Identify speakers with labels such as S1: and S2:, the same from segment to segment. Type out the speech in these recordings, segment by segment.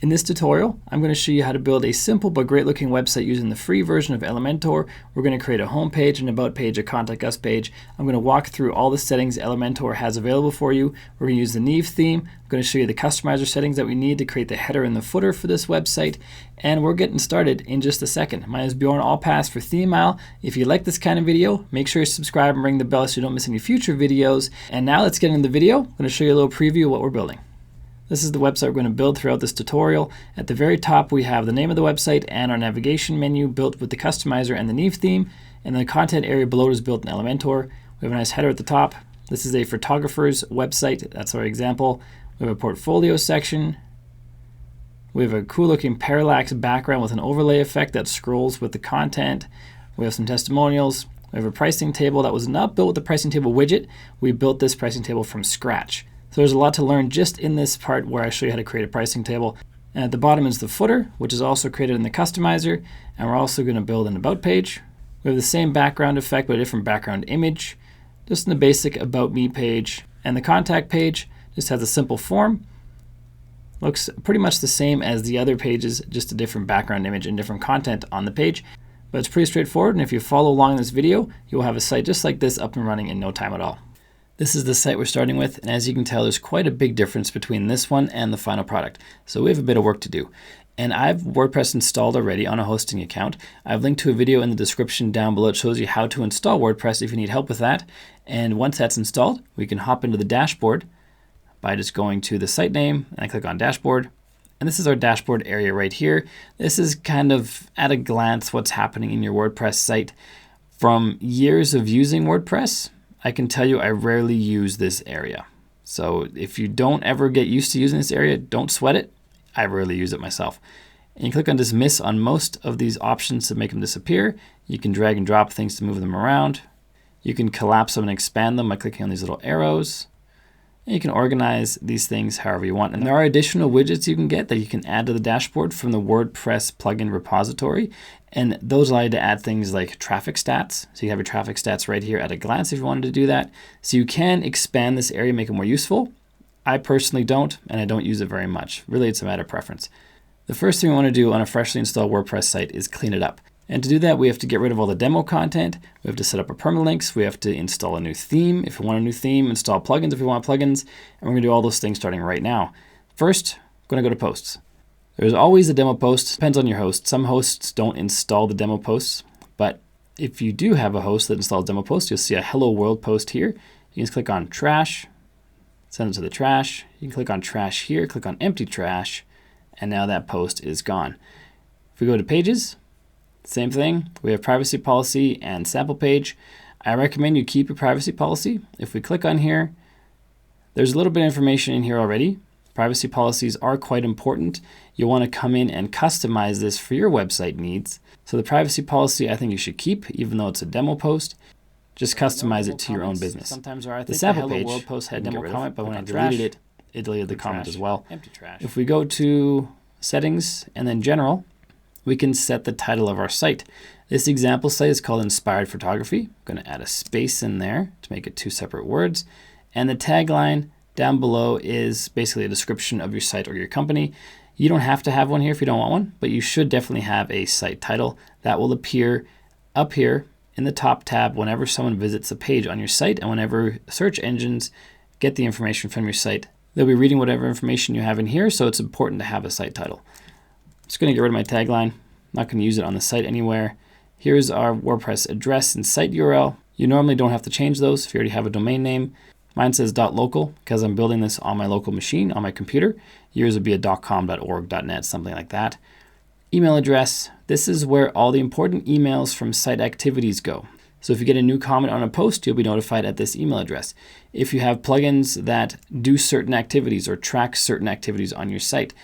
S1: In this tutorial, I'm going to show you how to build a simple but great looking website using the free version of Elementor. We're going to create a home page, an about page, a contact us page. I'm going to walk through all the settings Elementor has available for you. We're going to use the Neve theme. I'm going to show you the customizer settings that we need to create the header and the footer for this website. And we're getting started in just a second. My name is Bjorn, all pass for Themeisle. If you like this kind of video, make sure you subscribe and ring the bell so you don't miss any future videos. And now let's get into the video. I'm going to show you a little preview of what we're building. This is the website we're going to build throughout this tutorial. At the very top, we have the name of the website and our navigation menu built with the customizer and the Neve theme. And the content area below is built in Elementor. We have a nice header at the top. This is a photographer's website. That's our example. We have a portfolio section. We have a cool looking parallax background with an overlay effect that scrolls with the content. We have some testimonials. We have a pricing table that was not built with the pricing table widget. We built this pricing table from scratch. So there's a lot to learn just in this part where I show you how to create a pricing table. And at the bottom is the footer, which is also created in the customizer. And we're also going to build an about page. We have the same background effect, but a different background image. Just in the basic about me page. And the contact page just has a simple form. Looks pretty much the same as the other pages, just a different background image and different content on the page. But it's pretty straightforward. And if you follow along in this video, you'll have a site just like this up and running in no time at all. This is the site we're starting with, and as you can tell, there's quite a big difference between this one and the final product. So we have a bit of work to do. And I've WordPress installed already on a hosting account. I've linked to a video in the description down below. It shows you how to install WordPress if you need help with that. And once that's installed, we can hop into the dashboard by just going to the site name, and I click on dashboard. And this is our dashboard area right here. This is kind of at a glance what's happening in your WordPress site. From years of using WordPress, I can tell you I rarely use this area. So if you don't ever get used to using this area, don't sweat it. I rarely use it myself. And you click on dismiss on most of these options to make them disappear. You can drag and drop things to move them around. You can collapse them and expand them by clicking on these little arrows. And you can organize these things however you want. And there are additional widgets you can get that you can add to the dashboard from the WordPress plugin repository. And those allow you to add things like traffic stats. So you have your traffic stats right here at a glance if you wanted to do that. So you can expand this area, make it more useful. I personally don't, and I don't use it very much. Really, it's a matter of preference. The first thing we want to do on a freshly installed WordPress site is clean it up. And to do that, we have to get rid of all the demo content. We have to set up our permalinks. We have to install a new theme if we want a new theme, install plugins if we want plugins. And we're going to do all those things starting right now. First, I'm going to go to posts. There's always a demo post. Depends on your host. Some hosts don't install the demo posts, but if you do have a host that installs demo posts, you'll see a hello world post here. You can just click on trash, send it to the trash. You can click on trash here, click on empty trash, and now that post is gone. If we go to pages, same thing. We have privacy policy and sample page. I recommend you keep your privacy policy. If we click on here, there's a little bit of information in here already. Privacy policies are quite important. You'll want to come in and customize this for your website needs. So the privacy policy I think you should keep, even though it's a demo post. Just customize it to your own business. Sometimes the sample page world post had demo comment, but when I deleted it, it deleted the comment as well. Empty trash. If we go to settings and then general, we can set the title of our site. This example site is called Inspired Photography. I'm going to add a space in there to make it two separate words. And the tagline down below is basically a description of your site or your company. You don't have to have one here if you don't want one, but you should definitely have a site title that will appear up here in the top tab whenever someone visits a page on your site and whenever search engines get the information from your site. They'll be reading whatever information you have in here, so it's important to have a site title. I'm just going to get rid of my tagline. I'm not going to use it on the site anywhere. Here's our WordPress address and site URL. You normally don't have to change those if you already have a domain name. Mine says .local because I'm building this on my local machine, on my computer. Yours would be a .com, .org, .net, something like that. Email address. This is where all the important emails from site activities go. So if you get a new comment on a post, you'll be notified at this email address. If you have plugins that do certain activities or track certain activities on your site,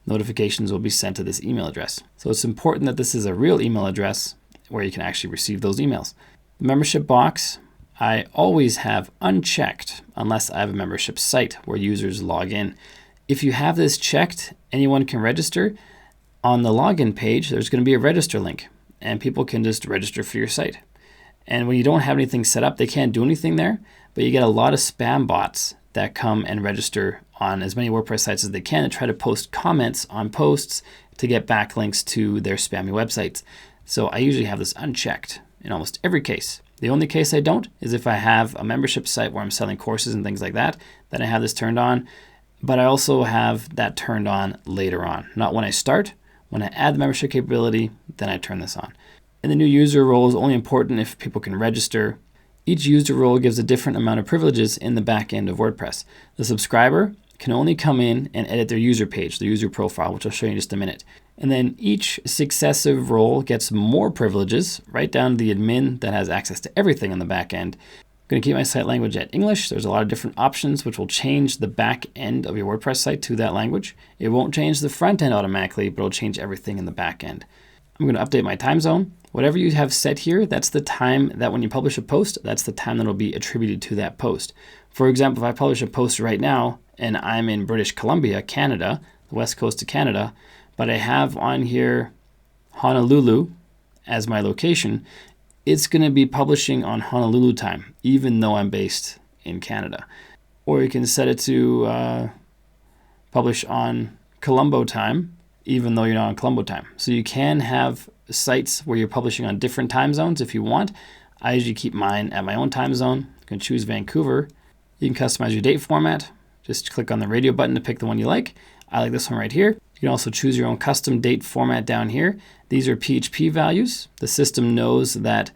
S1: notifications will be sent to this email address. So it's important that this is a real email address where you can actually receive those emails. The membership box, I always have unchecked unless I have a membership site where users log in. If you have this checked, anyone can register. On the login page, there's going to be a register link and people can just register for your site. And when you don't have anything set up, they can't do anything there, but you get a lot of spam bots that come and register on as many WordPress sites as they can and try to post comments on posts to get backlinks to their spammy websites. So I usually have this unchecked in almost every case. The only case I don't is if I have a membership site where I'm selling courses and things like that, then I have this turned on. But I also have that turned on later on, not when I start. When I add the membership capability, then I turn this on. And the new user role is only important if people can register. Each user role gives a different amount of privileges in the back end of WordPress. The subscriber can only come in and edit their user page, their user profile, which I'll show you in just a minute. And then each successive role gets more privileges, right down to the admin that has access to everything on the back end. I'm going to keep my site language at English. There's a lot of different options which will change the back end of your WordPress site to that language. It won't change the front end automatically, but it'll change everything in the back end. I'm going to update my time zone. Whatever you have set here, that's the time that when you publish a post, that's the time that will be attributed to that post. For example, if I publish a post right now and I'm in British Columbia, Canada, the west coast of Canada, but I have on here Honolulu as my location, it's going to be publishing on Honolulu time, even though I'm based in Canada. Or you can set it to publish on Colombo time, even though you're not on Colombo time. So you can have sites where you're publishing on different time zones if you want. I usually keep mine at my own time zone. You can choose Vancouver. You can customize your date format. Just click on the radio button to pick the one you like. I like this one right here. You can also choose your own custom date format down here. These are PHP values. The system knows that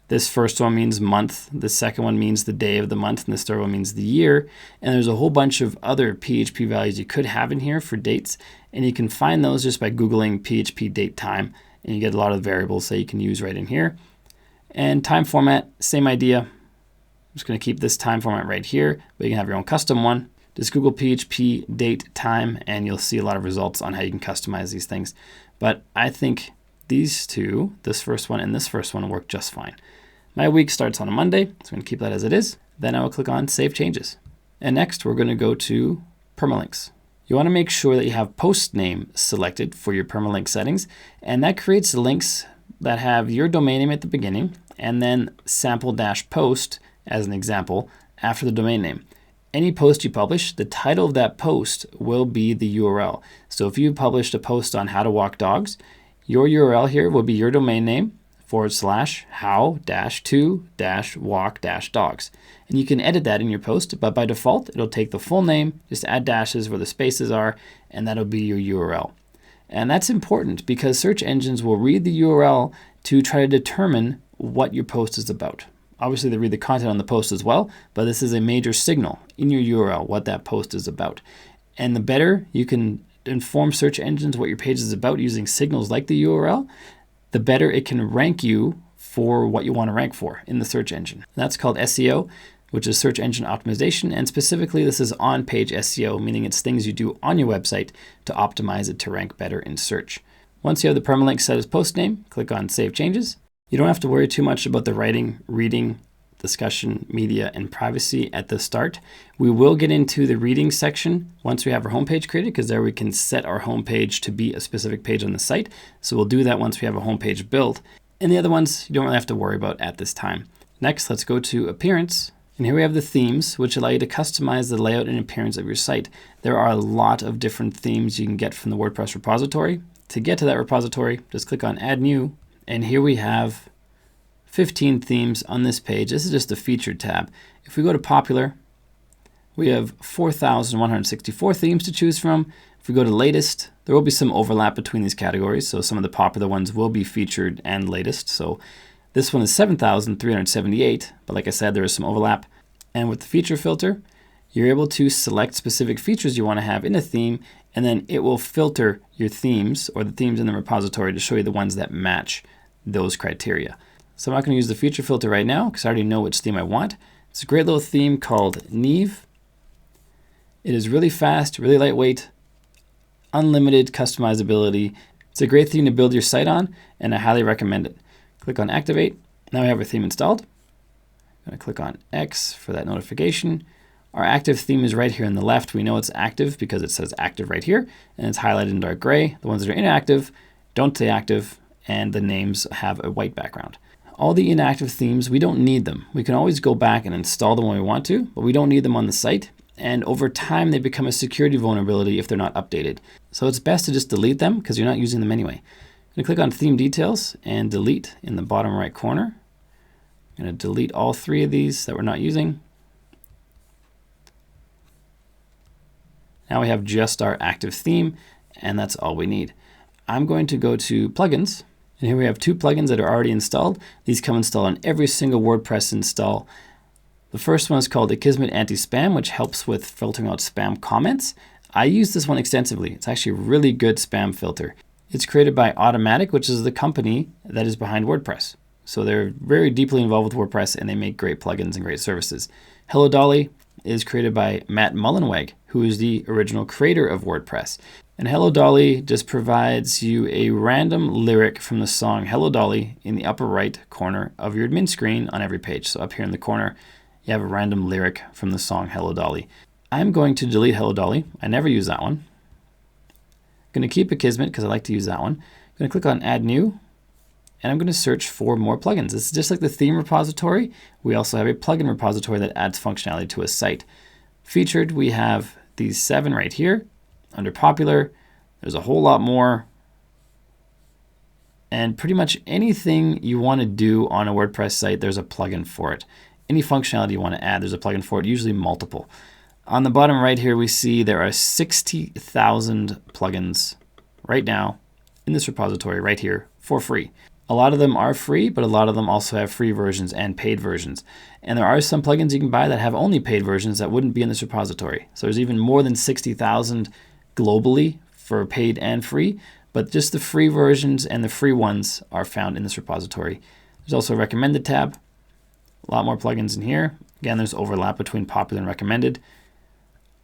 S1: this first one means month, the second one means the day of the month, and this third one means the year. And there's a whole bunch of other PHP values you could have in here for dates. And you can find those just by Googling PHP date time. And you get a lot of variables that you can use right in here. And time format, same idea. I'm just going to keep this time format right here, but you can have your own custom one. Just Google PHP date time and you'll see a lot of results on how you can customize these things. But I think these two, this first one and this first one, work just fine. My week starts on a Monday, so I'm going to keep that as it is. Then I will click on Save Changes. And next we're going to go to permalinks. You want to make sure that you have post name selected for your permalink settings, and that creates links that have your domain name at the beginning and then sample-post as an example after the domain name. Any post you publish, the title of that post will be the URL. So if you published a post on how to walk dogs, your URL here will be your domain name /how-to-walk-dogs. And you can edit that in your post, but by default, it'll take the full name, just add dashes where the spaces are, and that'll be your URL. And that's important because search engines will read the URL to try to determine what your post is about. Obviously, they read the content on the post as well, but this is a major signal in your URL what that post is about. And the better you can inform search engines what your page is about using signals like the URL, the better it can rank you for what you want to rank for in the search engine. And that's called SEO, which is search engine optimization. And specifically, this is on-page SEO, meaning it's things you do on your website to optimize it to rank better in search. Once you have the permalink set as post name, click on Save Changes. You don't have to worry too much about the writing, reading, discussion, media, and privacy at the start. We will get into the reading section once we have our homepage created, because there we can set our homepage to be a specific page on the site. So we'll do that once we have a homepage built. And the other ones you don't really have to worry about at this time. Next, let's go to Appearance. And here we have the themes, which allow you to customize the layout and appearance of your site. There are a lot of different themes you can get from the WordPress repository. To get to that repository, just click on Add New. And here we have 15 themes on this page. This is just the featured tab. If we go to Popular, we have 4,164 themes to choose from. If we go to Latest, there will be some overlap between these categories. So some of the popular ones will be featured and latest. So this one is 7,378, but like I said, there is some overlap. And with the feature filter, you're able to select specific features you want to have in a theme, and then it will filter your themes or the themes in the repository to show you the ones that match those criteria. So I'm not going to use the feature filter right now because I already know which theme I want. It's a great little theme called Neve. It is really fast, really lightweight, unlimited customizability. It's a great theme to build your site on, and I highly recommend it. Click on Activate. Now we have our theme installed. I'm going to click on X for that notification. Our active theme is right here on the left. We know it's active because it says active right here, and it's highlighted in dark gray. The ones that are inactive don't stay active, and the names have a white background. All the inactive themes, we don't need them. We can always go back and install them when we want to, but we don't need them on the site. and over time they become a security vulnerability if they're not updated. So it's best to just delete them because you're not using them anyway. I'm going to click on Theme Details and Delete in the bottom right corner. I'm going to delete all 3 of these that we're not using. Now we have just our active theme, and that's all we need. I'm going to go to Plugins, and here we have 2 plugins that are already installed. These come installed on every single WordPress install. The first one is called Akismet Anti-Spam, which helps with filtering out spam comments. I use this one extensively. It's actually a really good spam filter. It's created by Automatic, which is the company that is behind WordPress. So they're very deeply involved with WordPress, and they make great plugins and great services. Hello Dolly is created by Matt Mullenweg, who is the original creator of WordPress. And Hello Dolly just provides you a random lyric from the song Hello Dolly in the upper right corner of your admin screen on every page. So up here in the corner, you have a random lyric from the song Hello Dolly. I'm going to delete Hello Dolly. I never use that one. I'm going to keep Akismet because I like to use that one. I'm going to click on Add New, and I'm going to search for more plugins. This is just like the theme repository. We also have a plugin repository that adds functionality to a site. Featured, we have these 7 right here. Under Popular, there's a whole lot more. And pretty much anything you want to do on a WordPress site, there's a plugin for it. Any functionality you want to add, there's a plugin for it, usually multiple. On the bottom right here, we see there are 60,000 plugins right now in this repository right here for free. A lot of them are free, but a lot of them also have free versions and paid versions. And there are some plugins you can buy that have only paid versions that wouldn't be in this repository. So there's even more than 60,000 globally for paid and free, but just the free versions and the free ones are found in this repository. There's also a recommended tab. A lot more plugins in here. Again, there's overlap between popular and recommended.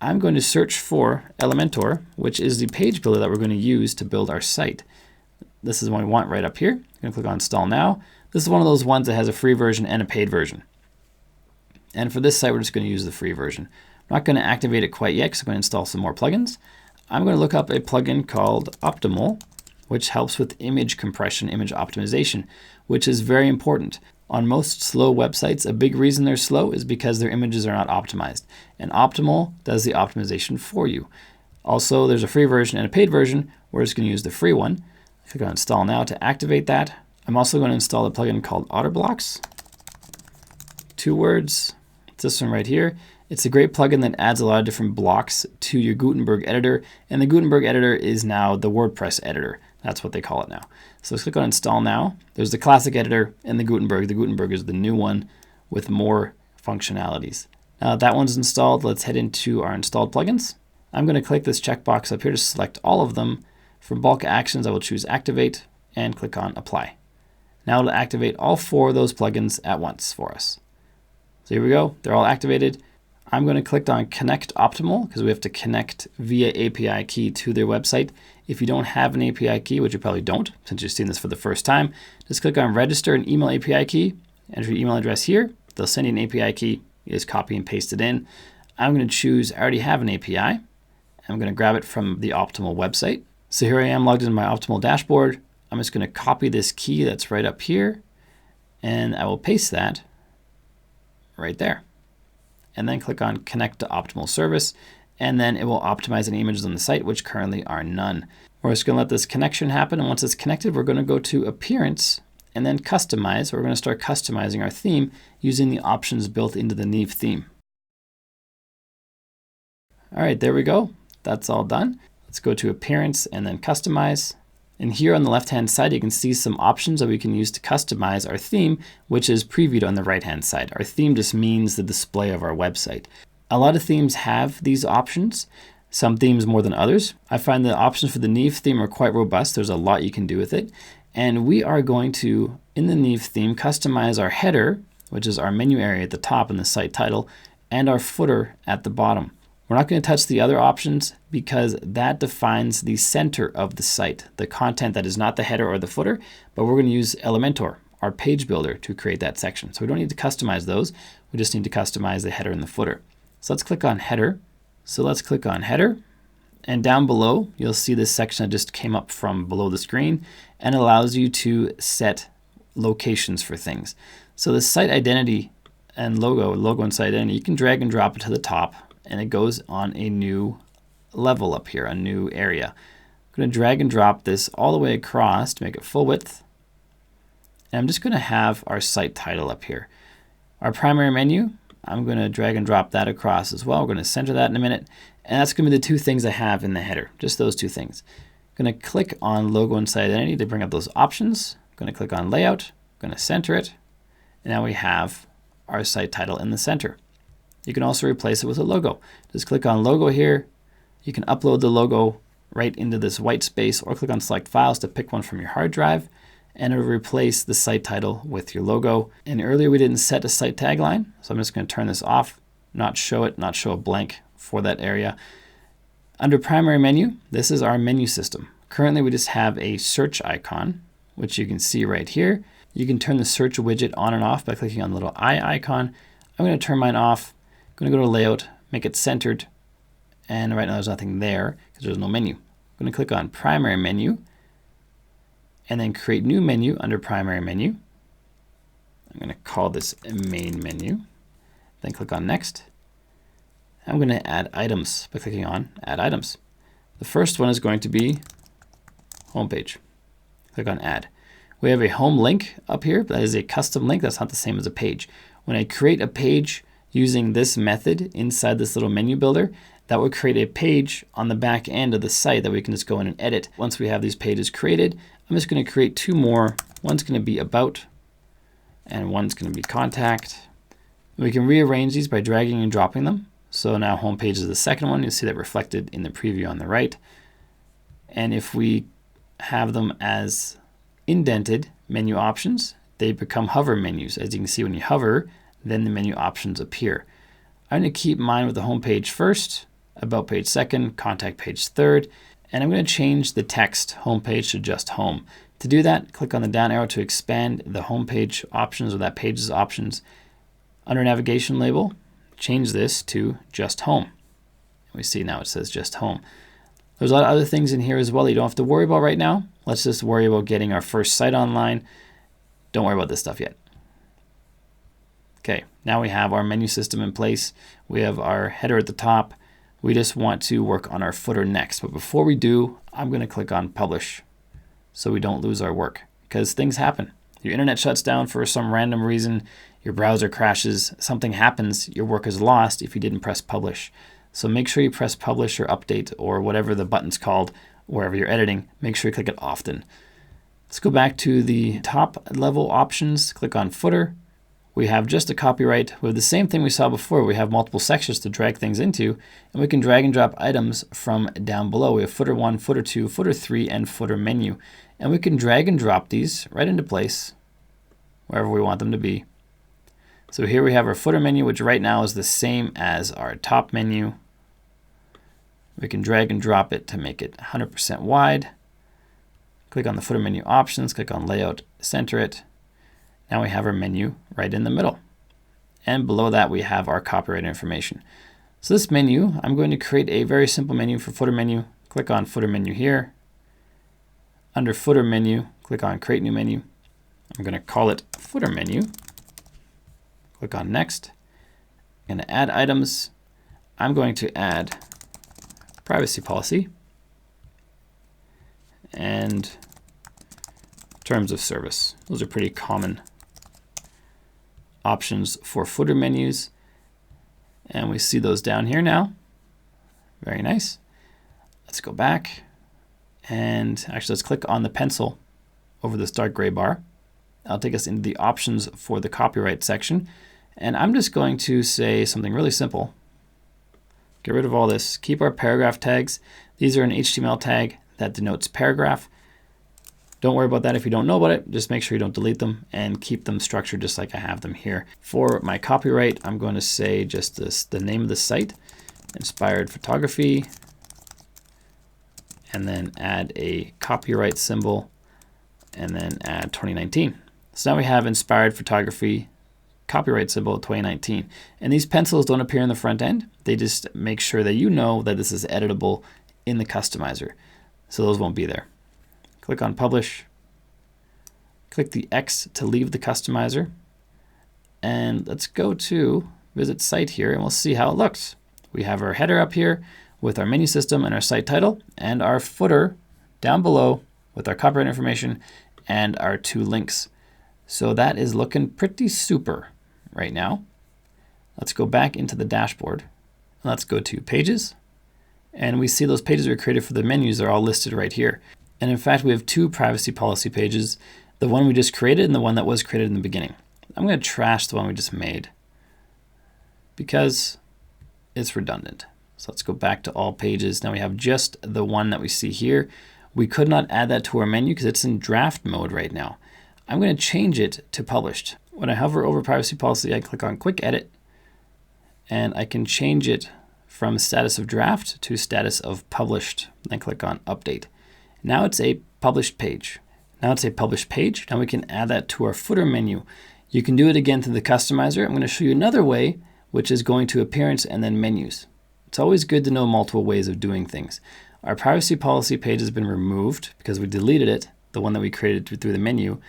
S1: I'm going to search for Elementor, which is the page builder that we're going to use to build our site. This is one we want right up here. I'm going to click on Install Now. This is one of those ones that has a free version and a paid version. And for this site, we're just going to use the free version. I'm not going to activate it quite yet because I'm going to install some more plugins. I'm going to look up a plugin called Optimal, which helps with image compression, image optimization, which is very important. On most slow websites, a big reason they're slow is because their images are not optimized. And Optimal does the optimization for you. Also, there's a free version and a paid version. We're just going to use the free one. Click on Install Now to activate that. I'm also going to install a plugin called Otterblocks. 2 words. It's this one right here. It's a great plugin that adds a lot of different blocks to your Gutenberg editor. And the Gutenberg editor is now the WordPress editor. That's what they call it now. So let's click on Install Now. There's the classic editor and the Gutenberg. The Gutenberg is the new one with more functionalities. Now that one's installed, let's head into our installed plugins. I'm going to click this checkbox up here to select all of them. For bulk actions, I will choose Activate and click on Apply. Now it'll activate all 4 of those plugins at once for us. So here we go. They're all activated. I'm going to click on Connect Optimal because we have to connect via API key to their website. If you don't have an API key, which you probably don't since you're seeing this for the first time, just click on Register an email API key, enter your email address here. They'll send you an API key. You just copy and paste it in. I'm going to choose I already have an API. I'm going to grab it from the Optimal website. So here I am logged into my Optimal dashboard. I'm just going to copy this key that's right up here, and I will paste that right there. And then click on Connect to Optimal Service, and then it will optimize any images on the site, which currently are none. We're just going to let this connection happen, and once it's connected, we're going to go to Appearance and then Customize. We're going to start customizing our theme using the options built into the Neve theme. All right, there we go. That's all done. Let's go to Appearance and then Customize. And here on the left-hand side, you can see some options that we can use to customize our theme, which is previewed on the right-hand side. Our theme just means the display of our website. A lot of themes have these options, some themes more than others. I find the options for the Neve theme are quite robust. There's a lot you can do with it. And we are going to, in the Neve theme, customize our header, which is our menu area at the top in the site title, and our footer at the bottom. We're not going to touch the other options because that defines the center of the site, the content that is not the header or the footer, but we're going to use Elementor, our page builder, to create that section. So we don't need to customize those. We just need to customize the header and the footer. So let's click on Header. So let's click on Header. And down below, you'll see this section that just came up from below the screen and allows you to set locations for things. So the site identity and logo and site identity, you can drag and drop it to the top and it goes on a new level up here, a new area. I'm going to drag and drop this all the way across to make it full width. And I'm just going to have our site title up here. Our primary menu, I'm going to drag and drop that across as well. We're going to center that in a minute. And that's going to be the two things I have in the header, just those two things. I'm going to click on logo and site identity to bring up those options. I'm going to click on layout, I'm going to center it. And now we have our site title in the center. You can also replace it with a logo. Just click on logo here. You can upload the logo right into this white space, or click on select files to pick one from your hard drive, and it'll replace the site title with your logo. And earlier we didn't set a site tagline, so I'm just going to turn this off, not show a blank for that area. Under primary menu, this is our menu system. Currently we just have a search icon, which you can see right here. You can turn the search widget on and off by clicking on the little eye icon. I'm going to turn mine off. I'm going to go to layout, make it centered, and right now there's nothing there because there's no menu. I'm going to click on primary menu and then create new menu under primary menu. I'm going to call this main menu. Then click on next. I'm going to add items by clicking on add items. The first one is going to be homepage. Click on add. We have a home link up here, but that is a custom link. That's not the same as a page. When I create a page using this method inside this little menu builder, that would create a page on the back end of the site that we can just go in and edit. Once we have these pages created, I'm just going to create two more. One's going to be about, and one's going to be contact. We can rearrange these by dragging and dropping them. So now homepage is the second one. You'll see that reflected in the preview on the right. And if we have them as indented menu options, they become hover menus. As you can see, when you hover, then the menu options appear. I'm going to keep mine with the home page first, about page second, contact page third, and I'm going to change the text homepage to just home. To do that, click on the down arrow to expand the homepage options or that page's options. Under navigation label, change this to just home. We see now it says just home. There's a lot of other things in here as well that you don't have to worry about right now. Let's just worry about getting our first site online. Don't worry about this stuff yet. Okay, now we have our menu system in place. We have our header at the top. We just want to work on our footer next. But before we do, I'm going to click on publish so we don't lose our work, because things happen. Your internet shuts down for some random reason, your browser crashes, something happens, your work is lost if you didn't press publish. So make sure you press publish or update or whatever the button's called wherever you're editing. Make sure you click it often. Let's go back to the top level options, click on footer. We have just a copyright. We have the same thing we saw before. We have multiple sections to drag things into, and we can drag and drop items from down below. We have footer 1, footer 2, footer 3, and footer menu. And we can drag and drop these right into place wherever we want them to be. So here we have our footer menu, which right now is the same as our top menu. We can drag and drop it to make it 100% wide. Click on the footer menu options, click on layout, center it. Now we have our menu right in the middle. And below that we have our copyright information. So this menu, I'm going to create a very simple menu for footer menu. Click on footer menu here. Under footer menu, click on create new menu. I'm going to call it footer menu. Click on next. I'm going to add items. I'm going to add privacy policy and terms of service. Those are pretty common options for footer menus. And we see those down here now. Very nice. Let's go back. And actually, let's click on the pencil over this dark gray bar. That'll take us into the options for the copyright section. And I'm just going to say something really simple. Get rid of all this. Keep our paragraph tags. These are an HTML tag that denotes paragraph. Don't worry about that if you don't know about it. Just make sure you don't delete them and keep them structured just like I have them here. For my copyright, I'm going to say just this, the name of the site, inspired photography, and then add a copyright symbol, and then add 2019. So now we have inspired photography, copyright symbol 2019. And these pencils don't appear in the front end. They just make sure that you know that this is editable in the customizer. So those won't be there. Click on publish. Click the X to leave the customizer. And let's go to visit site here and we'll see how it looks. We have our header up here with our menu system and our site title, and our footer down below with our copyright information and our 2 links. So that is looking pretty super right now. Let's go back into the dashboard. Let's go to Pages. And we see those pages we created for the menus are all listed right here. And in fact, we have 2 privacy policy pages, the one we just created and the one that was created in the beginning. I'm going to trash the one we just made because it's redundant. So let's go back to all pages. Now we have just the one that we see here. We could not add that to our menu because it's in draft mode right now. I'm going to change it to published. When I hover over privacy policy, I click on quick edit and I can change it from status of draft to status of published. Then click on update. Now it's a published page. Now we can add that to our footer menu. You can do it again through the customizer. I'm going to show you another way, which is going to appearance and then menus. It's always good to know multiple ways of doing things. Our privacy policy page has been removed because we deleted it, the one that we created through the menu.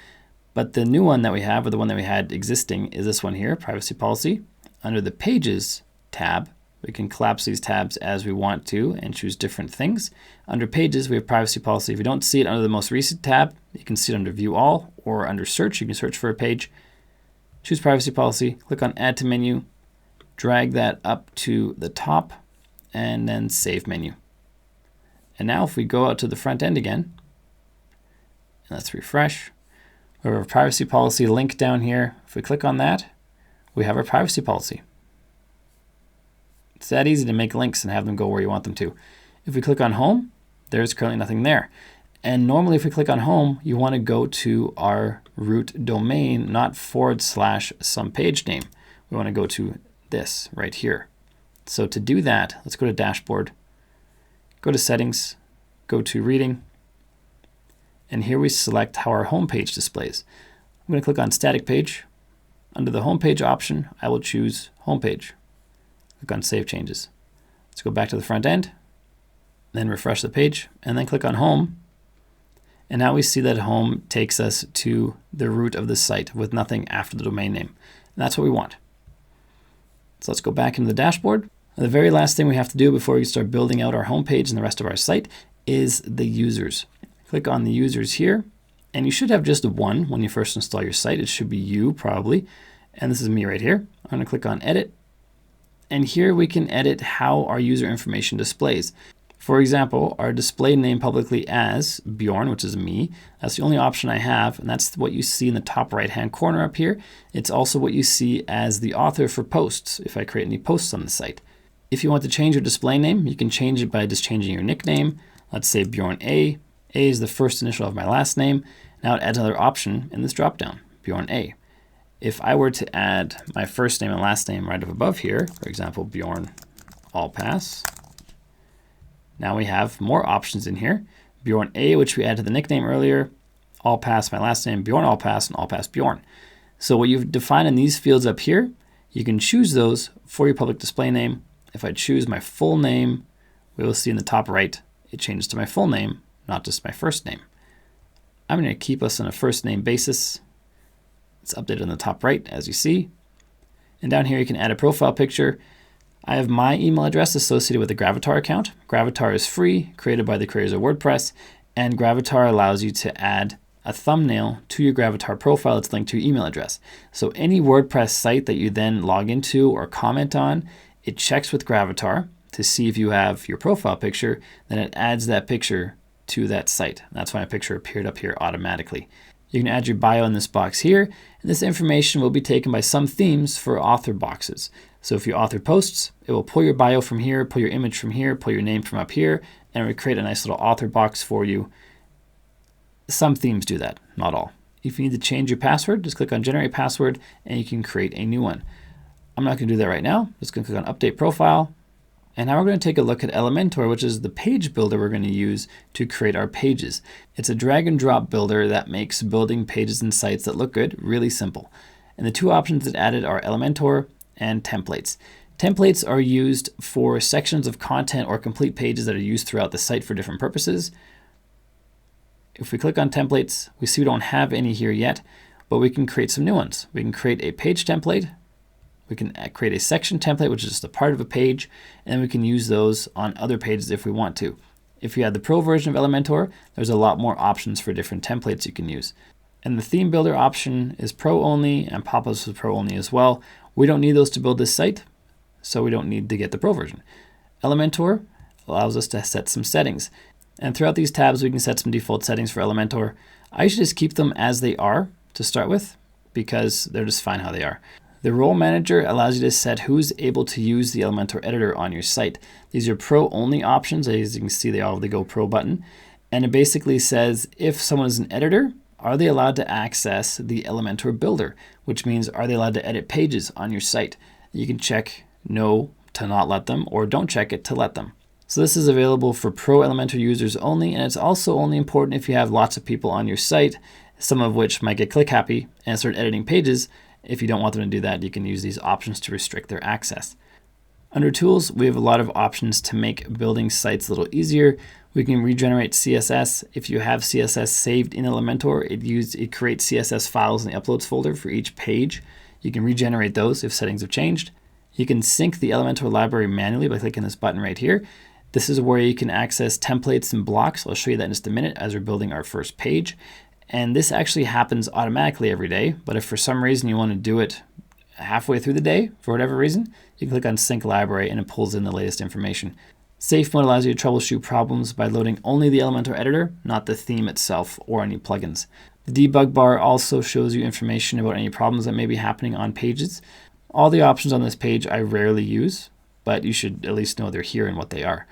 S1: But the new one that we have, or the one that we had existing, is this one here, privacy policy. Under the pages tab, we can collapse these tabs as we want to and choose different things. Under pages, we have privacy policy. If you don't see it under the most recent tab, you can see it under view all, or under search, you can search for a page. Choose privacy policy, click on add to menu, drag that up to the top, and then save menu. And now if we go out to the front end again, and let's refresh, we have a privacy policy link down here. If we click on that, we have our privacy policy. It's that easy to make links and have them go where you want them to. If we click on home, there's currently nothing there. And normally if we click on home, you want to go to our root domain, not / some page name. We want to go to this right here. So to do that, let's go to dashboard, go to settings, go to reading, and here we select how our home page displays. I'm going to click on static page. Under the home page option, I will choose home page. Click on Save Changes. Let's go back to the front end, then refresh the page, and then click on Home. And now we see that Home takes us to the root of the site with nothing after the domain name. And that's what we want. So let's go back into the dashboard. And the very last thing we have to do before we start building out our home page and the rest of our site is the users. Click on the users here, and you should have just one when you first install your site. It should be you probably. And this is me right here. I'm going to click on Edit. And here we can edit how our user information displays. For example, our display name publicly as Bjorn, which is me. That's the only option I have, and that's what you see in the top right-hand corner up here. It's also what you see as the author for posts, if I create any posts on the site. If you want to change your display name, you can change it by just changing your nickname. Let's say Bjorn A. A is the first initial of my last name. Now it adds another option in this dropdown, Bjorn A. If I were to add my first name and last name right up above here, for example, Bjorn Allpass, now we have more options in here. Bjorn A, which we added to the nickname earlier, Allpass, my last name, Bjorn Allpass, and Allpass Bjorn. So what you've defined in these fields up here, you can choose those for your public display name. If I choose my full name, we will see in the top right, it changes to my full name, not just my first name. I'm going to keep us on a first name basis. It's updated on the top right, as you see. And down here, you can add a profile picture. I have my email address associated with the Gravatar account. Gravatar is free, created by the creators of WordPress, and Gravatar allows you to add a thumbnail to your Gravatar profile that's linked to your email address. So any WordPress site that you then log into or comment on, it checks with Gravatar to see if you have your profile picture, then it adds that picture to that site. That's why my picture appeared up here automatically. You can add your bio in this box here, and this information will be taken by some themes for author boxes. So if you author posts, it will pull your bio from here, pull your image from here, pull your name from up here, and it will create a nice little author box for you. Some themes do that, not all. If you need to change your password, just click on Generate Password, and you can create a new one. I'm not going to do that right now. Just going to click on Update Profile. And now we're going to take a look at Elementor, which is the page builder we're going to use to create our pages. It's a drag and drop builder that makes building pages and sites that look good really simple. And the two options it added are Elementor and templates. Templates are used for sections of content or complete pages that are used throughout the site for different purposes. If we click on templates, we see we don't have any here yet, but we can create some new ones. We can create a page template, We can create a section template, which is just a part of a page, and we can use those on other pages if we want to. If you have the Pro version of Elementor, there's a lot more options for different templates you can use. And the theme builder option is Pro only, and pop-ups is Pro only as well. We don't need those to build this site, so we don't need to get the Pro version. Elementor allows us to set some settings. And throughout these tabs, we can set some default settings for Elementor. I should just keep them as they are to start with, because they're just fine how they are. The role manager allows you to set who's able to use the Elementor editor on your site. These are Pro only options. As you can see, they all have the Go Pro button. And it basically says if someone is an editor, are they allowed to access the Elementor builder? Which means, are they allowed to edit pages on your site? You can check no to not let them, or don't check it to let them. So this is available for Pro Elementor users only, and it's also only important if you have lots of people on your site, some of which might get click happy and start editing pages. If you don't want them to do that, you can use these options to restrict their access. Under Tools, we have a lot of options to make building sites a little easier. We can regenerate CSS. If you have CSS saved in Elementor, it creates CSS files in the Uploads folder for each page. You can regenerate those if settings have changed. You can sync the Elementor library manually by clicking this button right here. This is where you can access templates and blocks. I'll show you that in just a minute as we're building our first page. And this actually happens automatically every day, but if for some reason you want to do it halfway through the day, for whatever reason, you can click on Sync Library and it pulls in the latest information. Safe Mode allows you to troubleshoot problems by loading only the Elementor editor, not the theme itself or any plugins. The debug bar also shows you information about any problems that may be happening on pages. All the options on this page I rarely use, but you should at least know they're here and what they are.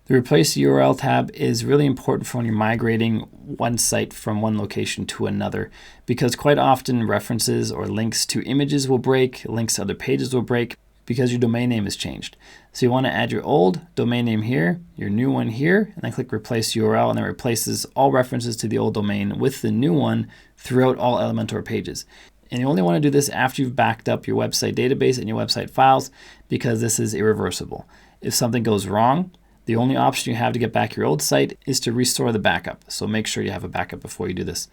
S1: The Replace URL tab is really important for when you're migrating one site from one location to another, because quite often references or links to images will break, links to other pages will break because your domain name has changed. So you want to add your old domain name here, your new one here, and then click Replace URL, and that replaces all references to the old domain with the new one throughout all Elementor pages. And you only want to do this after you've backed up your website database and your website files, because this is irreversible. If something goes wrong, the only option you have to get back your old site is to restore the backup. So make sure you have a backup before you do this.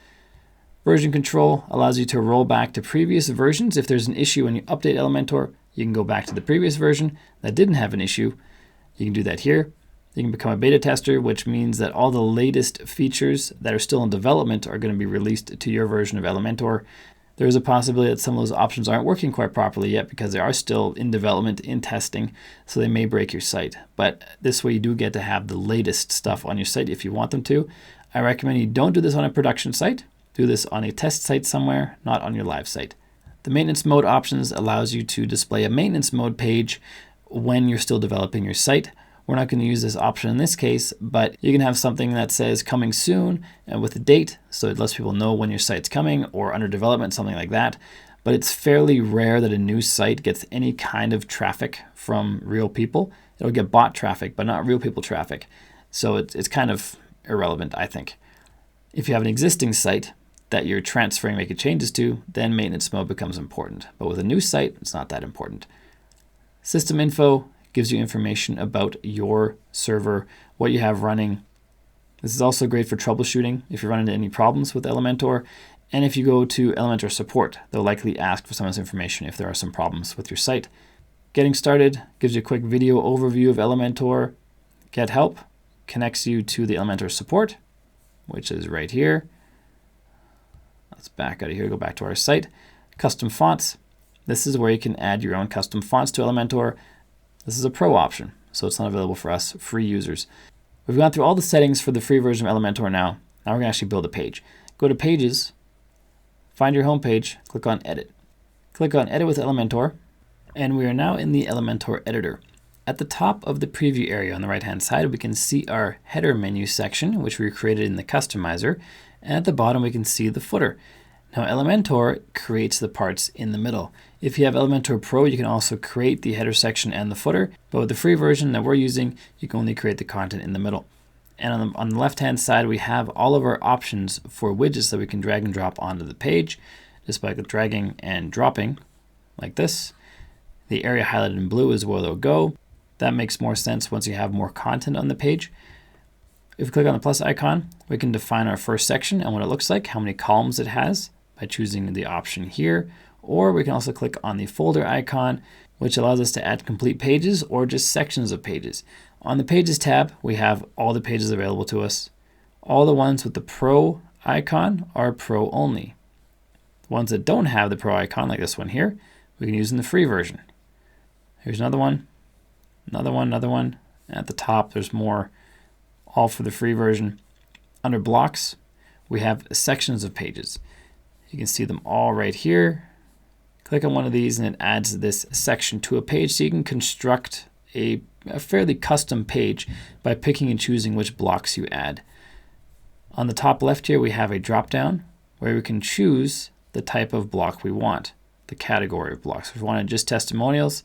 S1: Version control allows you to roll back to previous versions. If there's an issue when you update Elementor, you can go back to the previous version that didn't have an issue. You can do that here. You can become a beta tester, which means that all the latest features that are still in development are going to be released to your version of Elementor. There is a possibility that some of those options aren't working quite properly yet because they are still in development, in testing, so they may break your site. But this way you do get to have the latest stuff on your site if you want them to. I recommend you don't do this on a production site. Do this on a test site somewhere, not on your live site. The maintenance mode options allows you to display a maintenance mode page when you're still developing your site. We're not going to use this option in this case, but you can have something that says coming soon and with a date, so it lets people know when your site's coming, or under development, something like that. But it's fairly rare that a new site gets any kind of traffic from real people. It'll get bot traffic, but not real people traffic. So it's kind of irrelevant, I think. If you have an existing site that you're transferring, making changes to, then maintenance mode becomes important. But with a new site, it's not that important. System info gives you information about your server, what you have running. This is also great for troubleshooting if you run into any problems with Elementor. And if you go to Elementor support, they'll likely ask for some of this information if there are some problems with your site. Getting started gives you a quick video overview of Elementor. Get help connects you to the Elementor support, which is right here. Let's back out of here, go back to our site. Custom fonts. This is where you can add your own custom fonts to Elementor. This is a pro option, so it's not available for us free users. We've gone through all the settings for the free version of Elementor now. Now we're going to actually build a page. Go to Pages, find your home page, click on Edit. Click on Edit with Elementor, and we are now in the Elementor editor. At the top of the preview area on the right-hand side, we can see our header menu section, which we created in the customizer, and at the bottom we can see the footer. Now Elementor creates the parts in the middle. If you have Elementor Pro, you can also create the header section and the footer, but with the free version that we're using, you can only create the content in the middle. And on the left-hand side, we have all of our options for widgets that we can drag and drop onto the page, just by dragging and dropping like this. The area highlighted in blue is where they'll go. That makes more sense once you have more content on the page. If we click on the plus icon, we can define our first section and what it looks like, how many columns it has, by choosing the option here, or we can also click on the folder icon, which allows us to add complete pages or just sections of pages. On the Pages tab, we have all the pages available to us. All the ones with the Pro icon are Pro only. The ones that don't have the Pro icon, like this one here, we can use in the free version. Here's another one, another one, another one. At the top, there's more, all for the free version. Under blocks, we have sections of pages. You can see them all right here. Click on one of these and it adds this section to a page, so you can construct a fairly custom page by picking and choosing which blocks you add. On the top left here, we have a drop down where we can choose the type of block we want, the category of blocks. If we wanted just testimonials,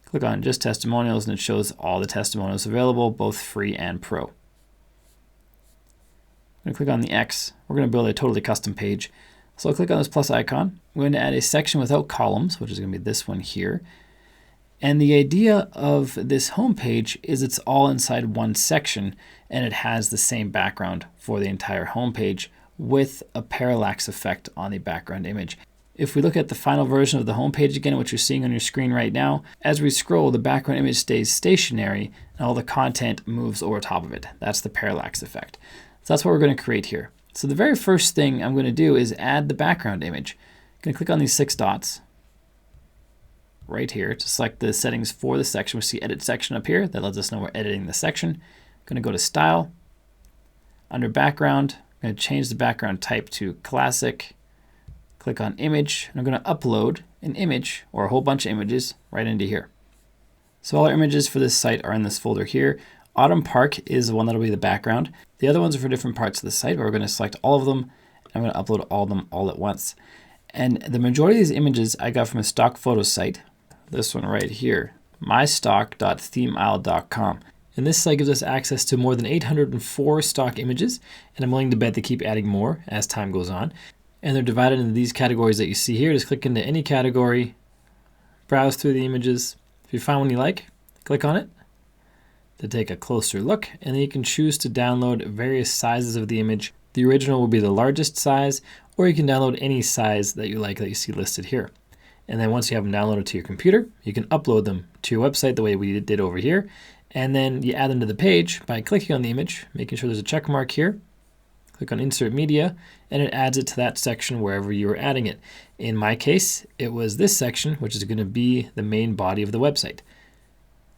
S1: click on just testimonials and it shows all the testimonials available, both free and pro. I'm going to click on the X. We're going to build a totally custom page. So I'll click on this plus icon. We're going to add a section without columns, which is going to be this one here. And the idea of this home page is it's all inside one section and it has the same background for the entire home page with a parallax effect on the background image. If we look at the final version of the home page again, which you're seeing on your screen right now, as we scroll, the background image stays stationary and all the content moves over top of it. That's the parallax effect. So that's what we're going to create here. So the very first thing I'm going to do is add the background image. I'm going to click on these 6 dots right here to select the settings for the section. We see edit section up here. That lets us know we're editing the section. I'm going to go to style. Under background, I'm going to change the background type to classic. Click on image, and I'm going to upload an image or a whole bunch of images right into here. So all our images for this site are in this folder here. Autumn Park is the one that'll be the background. The other ones are for different parts of the site, but we're going to select all of them. I'm going to upload all of them all at once. And the majority of these images I got from a stock photo site. This one right here, mystock.themeisle.com. And this site gives us access to more than 804 stock images, and I'm willing to bet they keep adding more as time goes on. And they're divided into these categories that you see here. Just click into any category, browse through the images. If you find one you like, click on it to take a closer look, and then you can choose to download various sizes of the image. The original will be the largest size, or you can download any size that you like that you see listed here. And then once you have them downloaded to your computer, you can upload them to your website the way we did over here. And then you add them to the page by clicking on the image, making sure there's a check mark here. Click on Insert Media, and it adds it to that section wherever you are adding it. In my case, it was this section, which is going to be the main body of the website.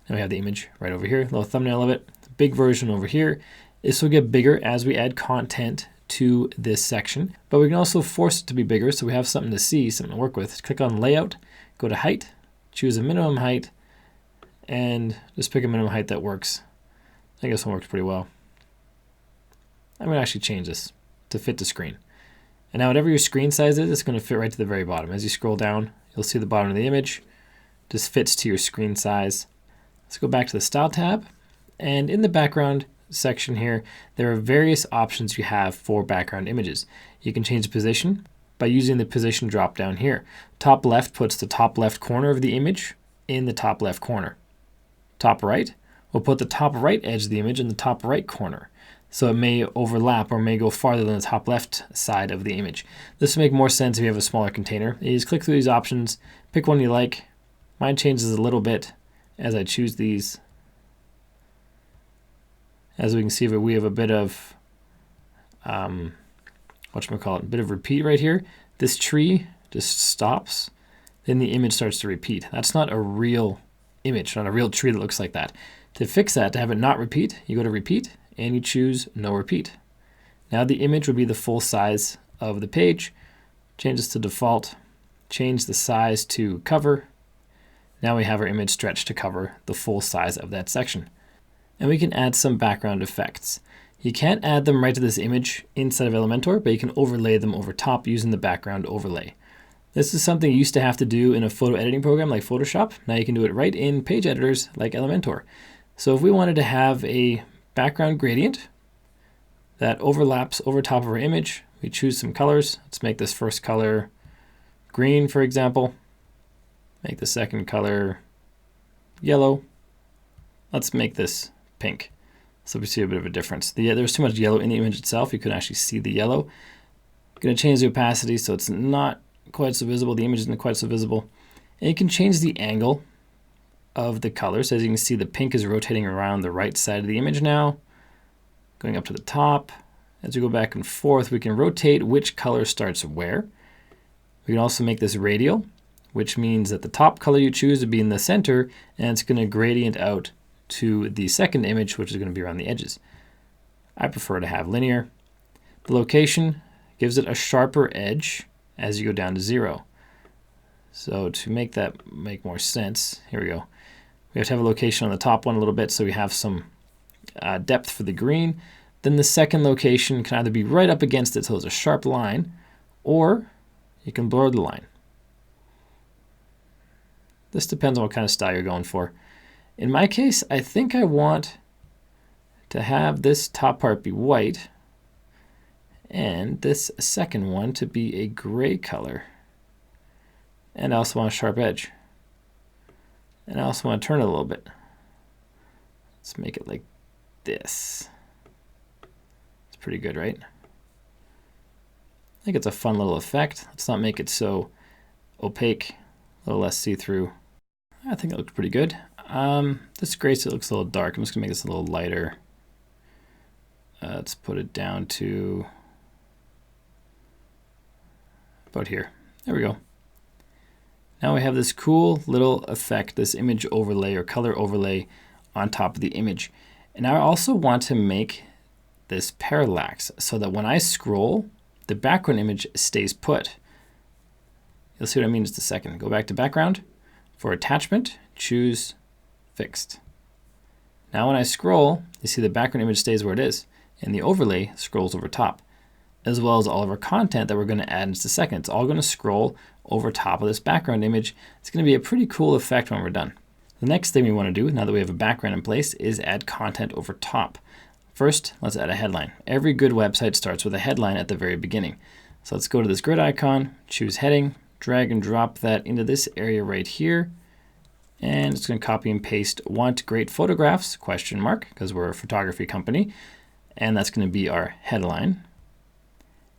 S1: Now we have the image right over here, little thumbnail of it, big version over here. This will get bigger as we add content to this section, but we can also force it to be bigger so we have something to see, something to work with. Click on Layout, go to Height, choose a minimum height, and just pick a minimum height that works. I guess one works pretty well. I'm going to actually change this to fit the screen. And now whatever your screen size is, it's going to fit right to the very bottom. As you scroll down, you'll see the bottom of the image just fits to your screen size. Let's go back to the Style tab. And in the background section here, there are various options you have for background images. You can change the position by using the position drop down here. Top left puts the top left corner of the image in the top left corner. Top right will put the top right edge of the image in the top right corner. So it may overlap or may go farther than the top left side of the image. This will make more sense if you have a smaller container. You just click through these options, pick one you like. Mine changes a little bit as I choose these. As we can see, we have a bit of, a bit of repeat right here. This tree just stops, then the image starts to repeat. That's not a real image, not a real tree that looks like that. To fix that, to have it not repeat, you go to Repeat, and you choose No Repeat. Now the image will be the full size of the page. Change this to default. Change the size to cover. Now we have our image stretched to cover the full size of that section. And we can add some background effects. You can't add them right to this image inside of Elementor, but you can overlay them over top using the background overlay. This is something you used to have to do in a photo editing program like Photoshop. Now you can do it right in page editors like Elementor. So if we wanted to have a background gradient that overlaps over top of our image, we choose some colors. Let's make this first color green, for example. Make the second color yellow. Let's make this pink. So we see a bit of a difference. There's too much yellow in the image itself. You couldn't actually see the yellow. I'm going to change the opacity so it's not quite so visible. The image isn't quite so visible. And you can change the angle of the color. So as you can see, the pink is rotating around the right side of the image now, going up to the top. As we go back and forth, we can rotate which color starts where. We can also make this radial, which means that the top color you choose would be in the center, and it's going to gradient out to the second image, which is going to be around the edges. I prefer to have linear. The location gives it a sharper edge as you go down to 0. So to make that make more sense, here we go. We have to have a location on the top one a little bit so we have some depth for the green. Then the second location can either be right up against it so it's a sharp line, or you can blur the line. This depends on what kind of style you're going for. In my case, I think I want to have this top part be white and this second one to be a gray color. And I also want a sharp edge. And I also want to turn it a little bit. Let's make it like this. It's pretty good, right? I think it's a fun little effect. Let's not make it so opaque, a little less see-through. I think it looks pretty good. This gray so it looks a little dark. I'm just gonna make this a little lighter. Let's put it down to about here. There we go. Now we have this cool little effect, this image overlay or color overlay on top of the image. And I also want to make this parallax so that when I scroll, the background image stays put. You'll see what I mean in just a second. Go back to background. For attachment, choose fixed. Now when I scroll, you see the background image stays where it is, and the overlay scrolls over top, as well as all of our content that we're going to add in just a second. It's all going to scroll over top of this background image. It's going to be a pretty cool effect when we're done. The next thing we want to do, now that we have a background in place, is add content over top. First, let's add a headline. Every good website starts with a headline at the very beginning. So let's go to this grid icon, choose heading, drag and drop that into this area right here. And it's going to copy and paste "want great photographs?" because we're a photography company. And that's going to be our headline.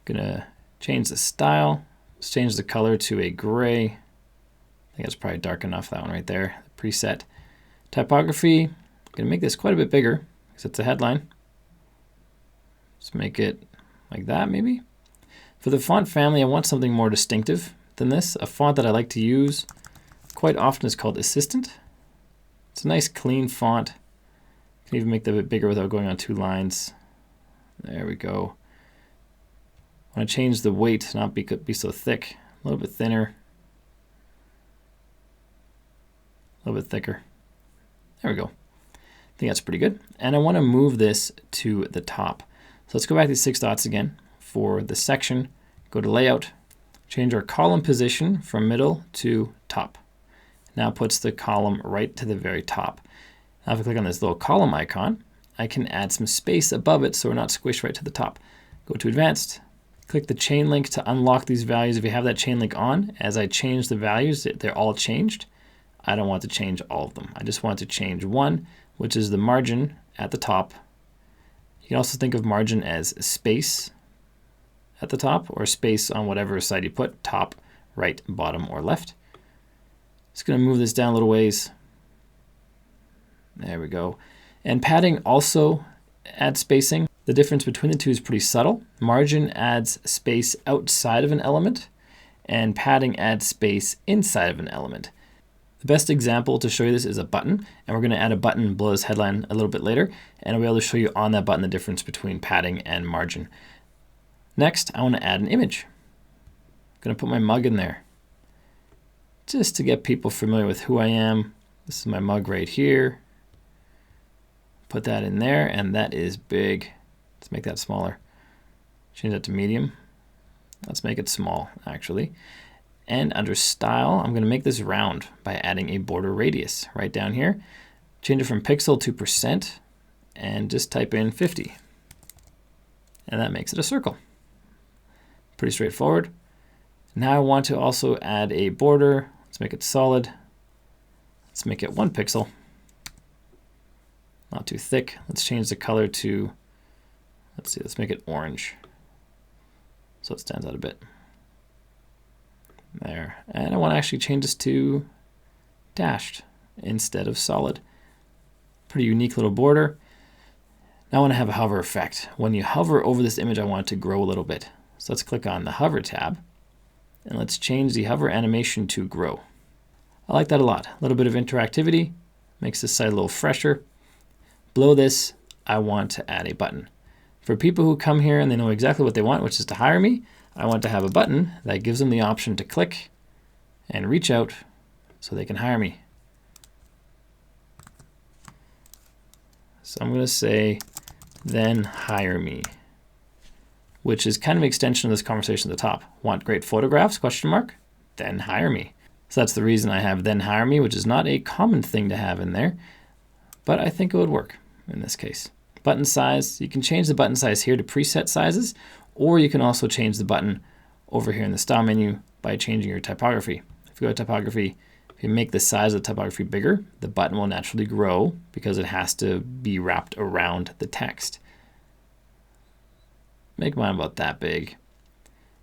S1: Going to change the style. Let's change the color to a gray. I think that's probably dark enough, that one right there. The preset. Typography. I'm going to make this quite a bit bigger because it's a headline. Let's make it like that maybe. For the font family, I want something more distinctive than this. A font that I like to use quite often is called Assistant. It's a nice clean font. You can even make that a bit bigger without going on 2 lines. There we go. I want to change the weight to not be so thick. A little bit thinner. A little bit thicker. There we go. I think that's pretty good. And I want to move this to the top. So let's go back to these 6 dots again. For the section, go to Layout, change our column position from middle to top. Now it puts the column right to the very top. Now if I click on this little column icon, I can add some space above it so we're not squished right to the top. Go to Advanced, click the chain link to unlock these values. If you have that chain link on, as I change the values, they're all changed. I don't want to change all of them. I just want to change one, which is the margin at the top. You can also think of margin as space at the top, or space on whatever side you put, top, right, bottom, or left. Just going to move this down a little ways. There we go. And padding also adds spacing. The difference between the two is pretty subtle. Margin adds space outside of an element, and padding adds space inside of an element. The best example to show you this is a button, and we're going to add a button below this headline a little bit later, and I'll be able to show you on that button the difference between padding and margin. Next, I want to add an image. I'm going to put my mug in there, just to get people familiar with who I am. This is my mug right here. Put that in there, and that is big. Let's make that smaller. Change that to medium. Let's make it small, actually. And under style, I'm going to make this round by adding a border radius right down here. Change it from pixel to %, and just type in 50. And that makes it a circle. Pretty straightforward. Now I want to also add a border. Let's make it solid. Let's make it 1 pixel. Not too thick. Let's change the color to, let's make it orange, so it stands out a bit. There. And I want to actually change this to dashed instead of solid. Pretty unique little border. Now I want to have a hover effect. When you hover over this image, I want it to grow a little bit. So let's click on the hover tab and let's change the hover animation to grow. I like that a lot. A little bit of interactivity, makes this site a little fresher. Below this, I want to add a button. For people who come here and they know exactly what they want, which is to hire me, I want to have a button that gives them the option to click and reach out so they can hire me. So I'm going to say, then hire me, which is kind of an extension of this conversation at the top. Want great photographs, question mark, then hire me. So that's the reason I have then hire me, which is not a common thing to have in there, but I think it would work in this case. Button size, you can change the button size here to preset sizes, or you can also change the button over here in the style menu by changing your typography. If you go to typography, if you make the size of the typography bigger, the button will naturally grow because it has to be wrapped around the text. Make mine about that big.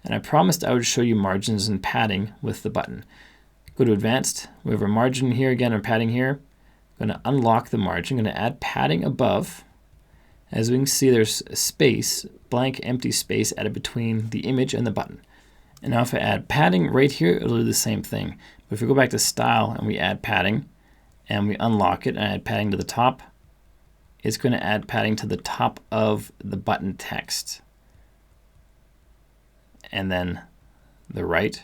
S1: And I promised I would show you margins and padding with the button. Go to advanced, we have our margin here again, our padding here. I'm going to unlock the margin, I'm going to add padding above. As we can see, there's a space, blank empty space added between the image and the button. And now if I add padding right here, it'll do the same thing. But if we go back to style and we add padding and we unlock it and add padding to the top, it's going to add padding to the top of the button text. And then the right.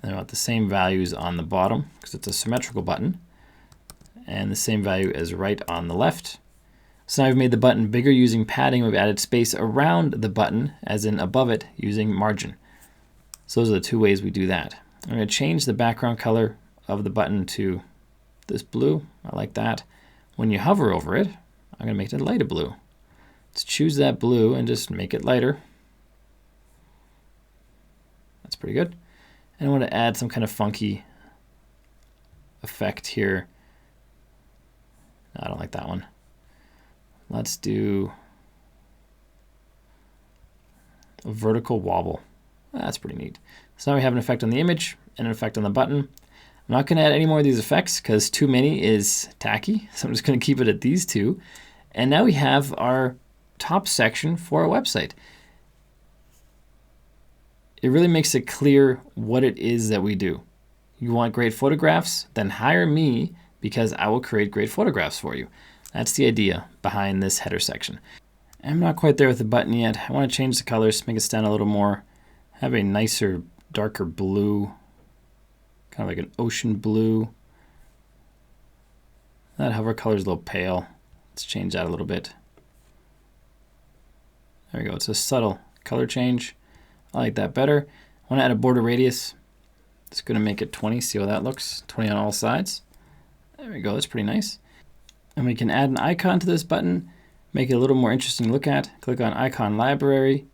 S1: And I want the same values on the bottom because it's a symmetrical button. And the same value as right on the left. So now we've made the button bigger using padding. We've added space around the button, as in above it, using margin. So those are the two ways we do that. I'm going to change the background color of the button to this blue. I like that. When you hover over it, I'm going to make it a lighter blue. Let's choose that blue and just make it lighter. That's pretty good. And I want to add some kind of funky effect here. I don't like that one. Let's do a vertical wobble. That's pretty neat. So now we have an effect on the image and an effect on the button. I'm not going to add any more of these effects because too many is tacky. So I'm just going to keep it at these two. And now we have our top section for our website. It really makes it clear what it is that we do. You want great photographs? Then hire me, because I will create great photographs for you. That's the idea behind this header section. I'm not quite there with the button yet. I want to change the colors, make it stand a little more, have a nicer, darker blue, kind of like an ocean blue. That hover color is a little pale. Let's change that a little bit. There we go. It's a subtle color change. I like that better. I want to add a border radius. It's going to make it 20. See how that looks? 20 on all sides. There we go, that's pretty nice. And we can add an icon to this button, make it a little more interesting to look at. Click on Icon Library,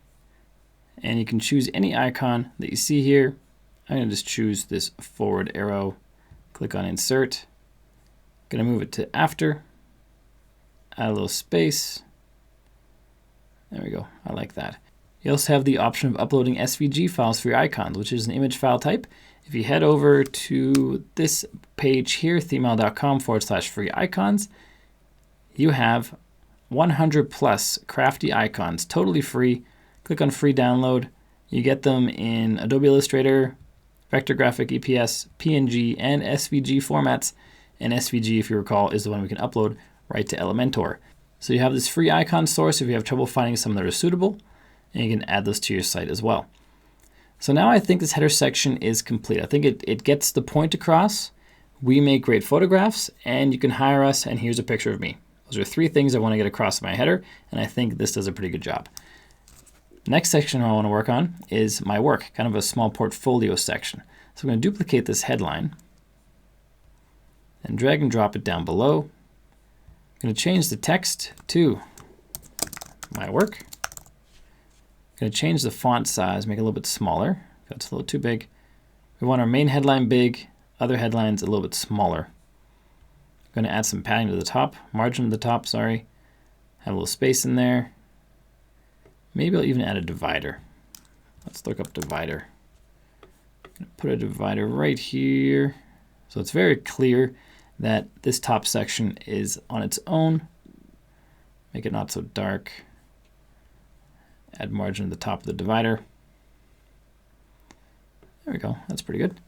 S1: and you can choose any icon that you see here. I'm going to just choose this forward arrow, click on Insert. Going to move it to After, add a little space. There we go, I like that. You also have the option of uploading SVG files for your icons, which is an image file type. If you head over to this page here, themeisle.com/free icons, you have 100 plus crafty icons, totally free. Click on free download. You get them in Adobe Illustrator, Vector Graphic, EPS, PNG, and SVG formats. And SVG, if you recall, is the one we can upload right to Elementor. So you have this free icon source if you have trouble finding some that are suitable, and you can add those to your site as well. So now I think this header section is complete. I think it gets the point across. We make great photographs, and you can hire us, and here's a picture of me. Those are three things I want to get across in my header, and I think this does a pretty good job. Next section I want to work on is my work, kind of a small portfolio section. So I'm going to duplicate this headline and drag and drop it down below. I'm going to change the text to my work. I'm going to change the font size, make it a little bit smaller. That's a little too big. We want our main headline big, other headlines a little bit smaller. I'm going to add some padding to the top, margin to the top, sorry. Have a little space in there. Maybe I'll even add a divider. Let's look up divider. Put a divider right here. So it's very clear that this top section is on its own. Make it not so dark. Add margin to the top of the divider. There we go, that's pretty good.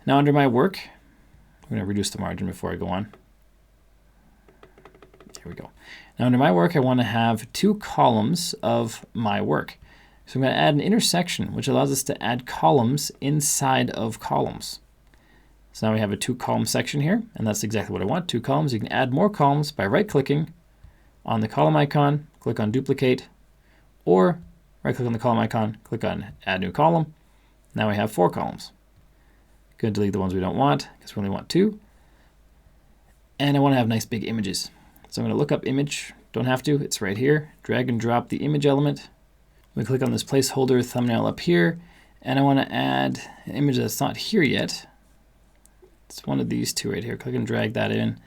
S1: Now under my work, I'm going to reduce the margin before I go on. There we go. Now under my work, I want to have 2 columns of my work. So I'm going to add an intersection, which allows us to add columns inside of columns. So now we have a 2-column section here, and that's exactly what I want, 2 columns. You can add more columns by right-clicking on the column icon, click on duplicate, or right-click on the column icon, click on add new column. Now we have 4 columns. Going to delete the ones we don't want, because we only want 2. And I want to have nice big images. So I'm going to look up image, don't have to, it's right here. Drag and drop the image element. We click on this placeholder thumbnail up here, and I want to add an image that's not here yet. It's one of these 2 right here. Click and drag that in.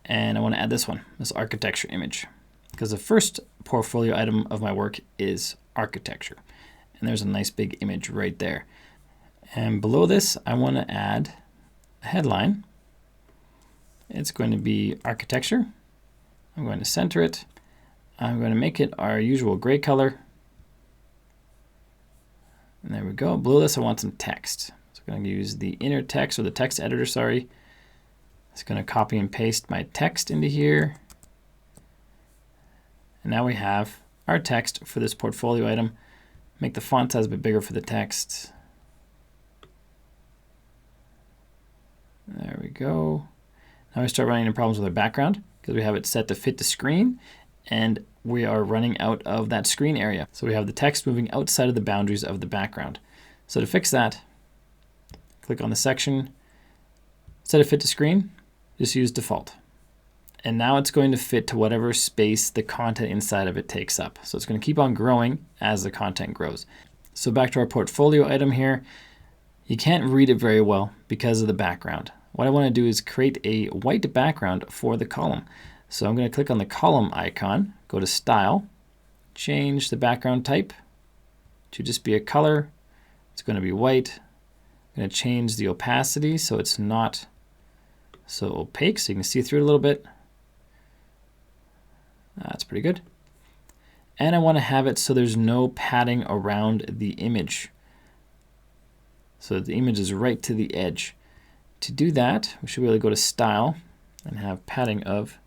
S1: And I want to add this one, this architecture image, because the first portfolio item of my work is architecture. And there's a nice big image right there. And below this, I want to add a headline. It's going to be architecture. I'm going to center it. I'm going to make it our usual gray color. And there we go. Below this, I want some text. So I'm going to use the inner text, or the text editor, sorry. It's going to copy and paste my text into here. And now we have our text for this portfolio item. Make the font size a bit bigger for the text. There we go. Now we start running into problems with our background because we have it set to fit the screen, and we are running out of that screen area. So we have the text moving outside of the boundaries of the background. So to fix that, click on the section, set to fit to screen, just use default. And now it's going to fit to whatever space the content inside of it takes up. So it's going to keep on growing as the content grows. So back to our portfolio item here. You can't read it very well because of the background. What I want to do is create a white background for the column. So I'm going to click on the column icon, go to Style, change the background type to just be a color. It's going to be white. I'm going to change the opacity so it's not so opaque, so you can see through it a little bit. That's pretty good. And I want to have it so there's no padding around the image. So the image is right to the edge. To do that, we should be able to go to Style and have padding of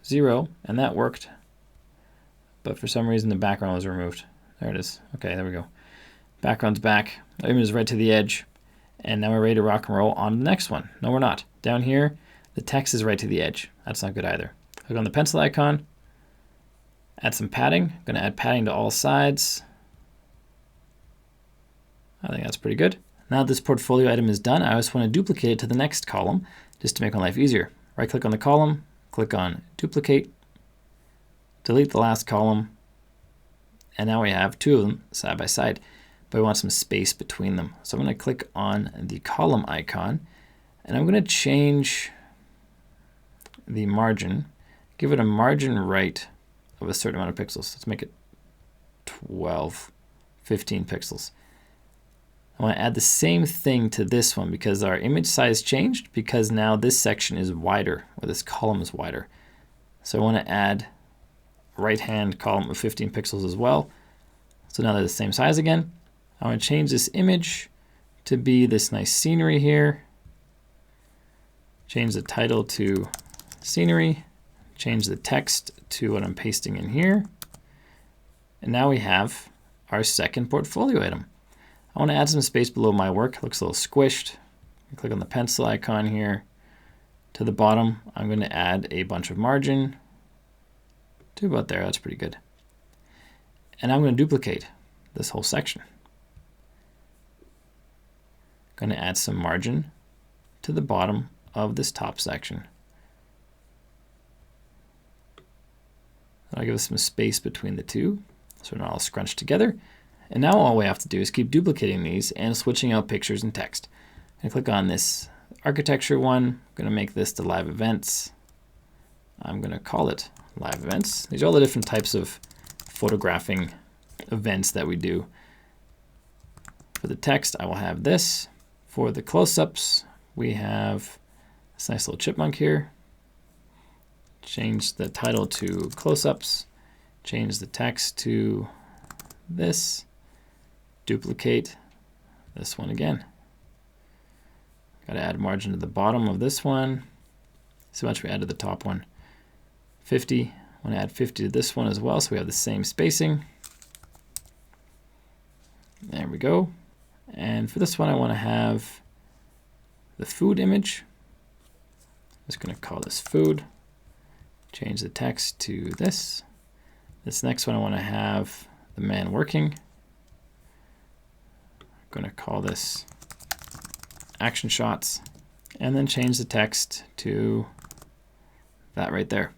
S1: 0, and that worked. But for some reason the background was removed. There it is. Okay, there we go. Background's back. The image is right to the edge. And now we're ready to rock and roll on the next one. No, we're not. Down here, the text is right to the edge. That's not good either. Click on the pencil icon, add some padding. I'm going to add padding to all sides. I think that's pretty good. Now that this portfolio item is done, I just want to duplicate it to the next column just to make my life easier. Right click on the column, click on duplicate, delete the last column, and now we have 2 of them side by side, but we want some space between them. So I'm going to click on the column icon, and I'm going to change the margin, give it a margin right of a certain amount of pixels. Let's make it 12, 15 pixels. I want to add the same thing to this one because our image size changed because now this section is wider, or this column is wider. So I want to add a right-hand column of 15 pixels as well. So now they're the same size again. I want to change this image to be this nice scenery here. Change the title to scenery. Change the text to what I'm pasting in here. And now we have our second portfolio item. I want to add some space below my work. It looks a little squished. Click on the pencil icon here. To the bottom, I'm going to add a bunch of margin to about there. That's pretty good. And I'm going to duplicate this whole section. I'm going to add some margin to the bottom of this top section. I'll give us some space between the two so they're not all scrunched together. And now all we have to do is keep duplicating these and switching out pictures and text. I'm going to click on this architecture one. I'm going to make this the live events. I'm going to call it live events. These are all the different types of photographing events that we do. For the text, I will have this. For the close-ups, we have this nice little chipmunk here. Change the title to close-ups. Change the text to this. Duplicate this one again. Got to add margin to the bottom of this one. So much we add to the top one. 50. I want to add 50 to this one as well, so we have the same spacing. There we go. And for this one, I want to have the food image. I'm just going to call this food. Change the text to this. This next one, I want to have the man working. I'm going to call this action shots. And then change the text to that right there.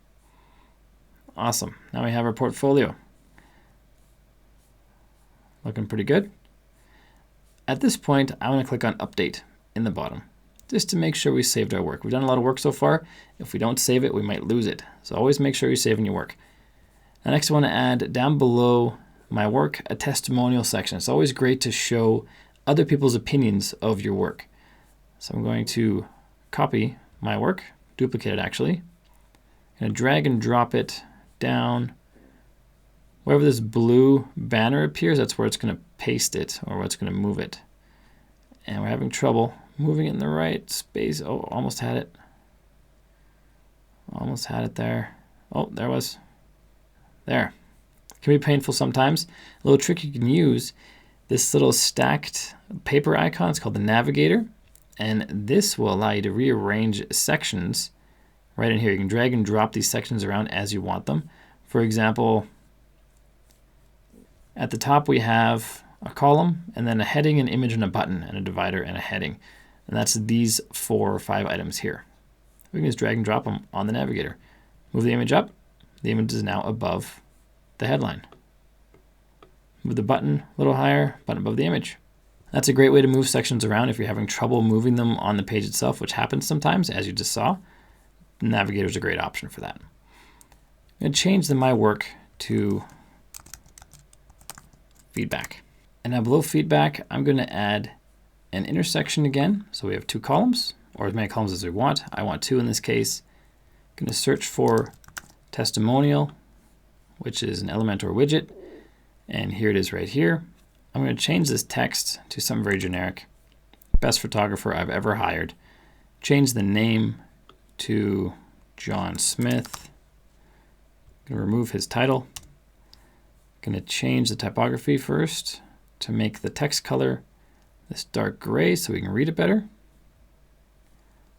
S1: Awesome. Now we have our portfolio. Looking pretty good. At this point, I want to click on Update in the bottom, just to make sure we saved our work. We've done a lot of work so far. If we don't save it, we might lose it. So always make sure you're saving your work. Now next I want to add down below my work a testimonial section. It's always great to show other people's opinions of your work. So I'm going to copy my work, duplicate it actually. I'm going to drag and drop it down. Wherever this blue banner appears, that's where it's going to paste it, or where it's going to move it. And we're having trouble moving it in the right space. Oh, almost had it. Almost had it there. Oh, there it was. There. It can be painful sometimes. A little trick you can use, this little stacked paper icon, it's called the navigator. And this will allow you to rearrange sections right in here. You can drag and drop these sections around as you want them. For example, at the top we have a column and then a heading, an image, and a button, and a divider and a heading. And that's these 4 or 5 items here. We can just drag and drop them on the navigator. Move the image up. The image is now above the headline. Move the button a little higher, button above the image. That's a great way to move sections around if you're having trouble moving them on the page itself, which happens sometimes, as you just saw. The navigator is a great option for that. I'm going to change the My Work to feedback. And now below feedback, I'm going to add an intersection again. So we have 2 columns, or as many columns as we want. I want 2 in this case. I'm going to search for testimonial, which is an Elementor widget. And here it is right here. I'm going to change this text to something very generic. Best photographer I've ever hired. Change the name to John Smith. I'm going to remove his title. I'm going to change the typography first to make the text color this dark gray so we can read it better.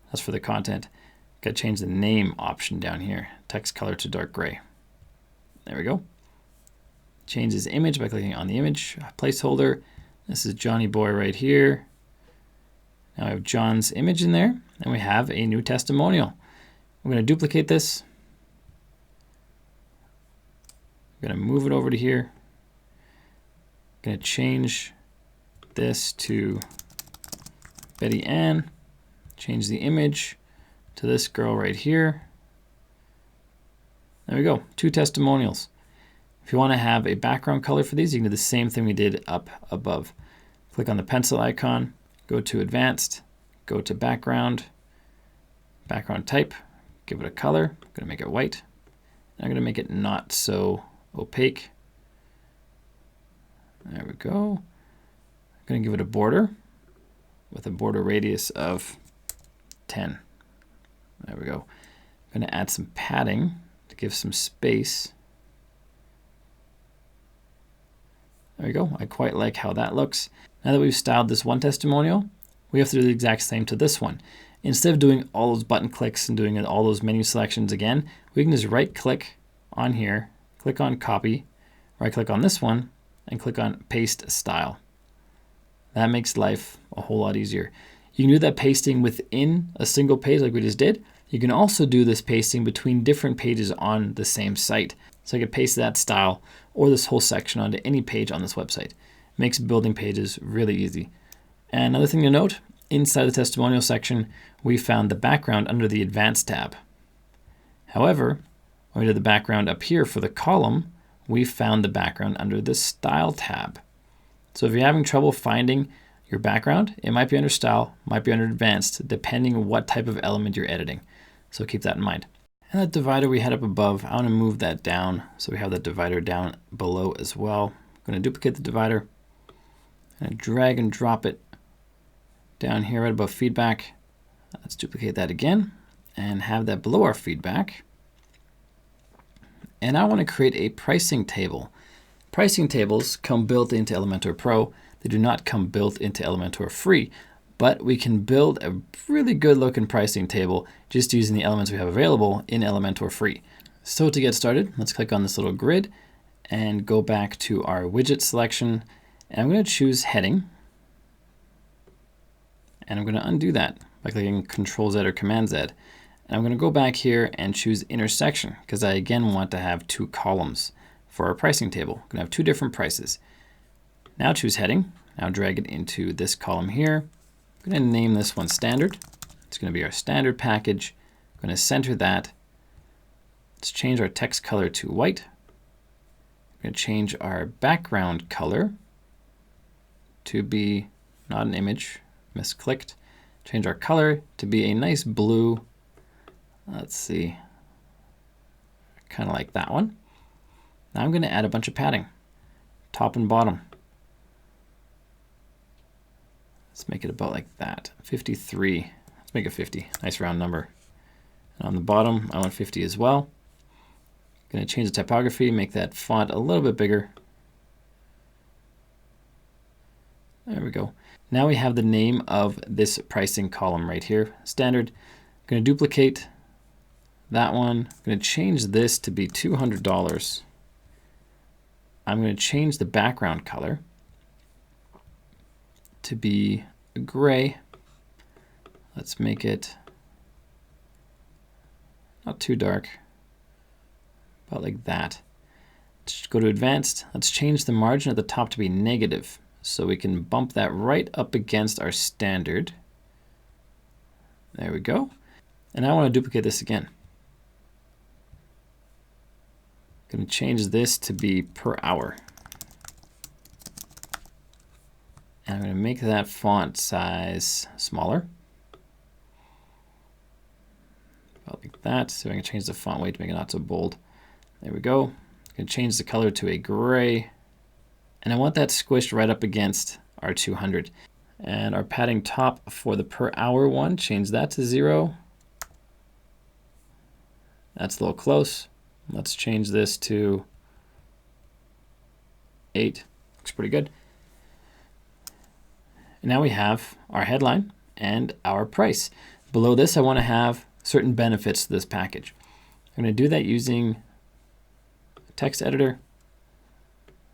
S1: That's for the content. Got to change the name option down here. Text color to dark gray. There we go. Change his image by clicking on the image placeholder. This is Johnny Boy right here. Now I have John's image in there, and we have a new testimonial. I'm going to duplicate this. I'm going to move it over to here. I'm going to change this to Betty Ann. Change the image to this girl right here. There we go, 2 testimonials. If you want to have a background color for these, you can do the same thing we did up above. Click on the pencil icon, go to Advanced, go to Background, Background Type, give it a color. I'm going to make it white. And I'm going to make it not so opaque. There we go. I'm going to give it a border with a border radius of 10. There we go. I'm going to add some padding to give some space. There we go. I quite like how that looks. Now that we've styled this one testimonial, we have to do the exact same to this one. Instead of doing all those button clicks and doing all those menu selections again, we can just right click on here, click on copy, right click on this one, and click on paste style. That makes life a whole lot easier. You can do that pasting within a single page like we just did. You can also do this pasting between different pages on the same site. So I could paste that style or this whole section onto any page on this website. Makes building pages really easy. And another thing to note, inside the testimonial section, we found the background under the Advanced tab. However, when we did the background up here for the column, we found the background under the Style tab. So if you're having trouble finding your background, it might be under Style, might be under Advanced, depending on what type of element you're editing. So keep that in mind. And that divider we had up above, I want to move that down so we have that divider down below as well. I'm going to duplicate the divider and drag and drop it down here right above feedback. Let's duplicate that again and have that below our feedback. And I want to create a pricing table. Pricing tables come built into Elementor Pro. They do not come built into Elementor Free, but we can build a really good looking pricing table just using the elements we have available in Elementor Free. So to get started, let's click on this little grid and go back to our widget selection. And I'm going to choose heading. And I'm going to undo that by clicking Control Z or Command Z. And I'm going to go back here and choose intersection because I again want to have 2 columns for our pricing table. I'm going to have 2 different prices. Now choose heading. Now drag it into this column here. I'm going to name this one standard. It's going to be our standard package. I'm going to center that. Let's change our text color to white. I'm going to change our background color to be not an image, misclicked. Change our color to be a nice blue. Let's see, kind of like that one. Now I'm going to add a bunch of padding, top and bottom. Let's make it about like that, 53. Let's make it 50, nice round number. And on the bottom, I want 50 as well. Going to change the typography, make that font a little bit bigger. There we go. Now we have the name of this pricing column right here, standard. I'm going to duplicate that one. I'm going to change this to be $200. I'm going to change the background color to be gray. Let's make it not too dark, about like that. Let's go to advanced. Let's change the margin at the top to be negative so we can bump that right up against our standard. There we go. And I want to duplicate this again. I'm going to change this to be per hour. And I'm going to make that font size smaller. About like that. So I can change the font weight to make it not so bold. There we go. I'm going to change the color to a gray. And I want that squished right up against our 200. And our padding top for the per hour one, change that to 0. That's a little close. Let's change this to 8. Looks pretty good. And now we have our headline and our price. Below this, I want to have certain benefits to this package. I'm going to do that using a text editor.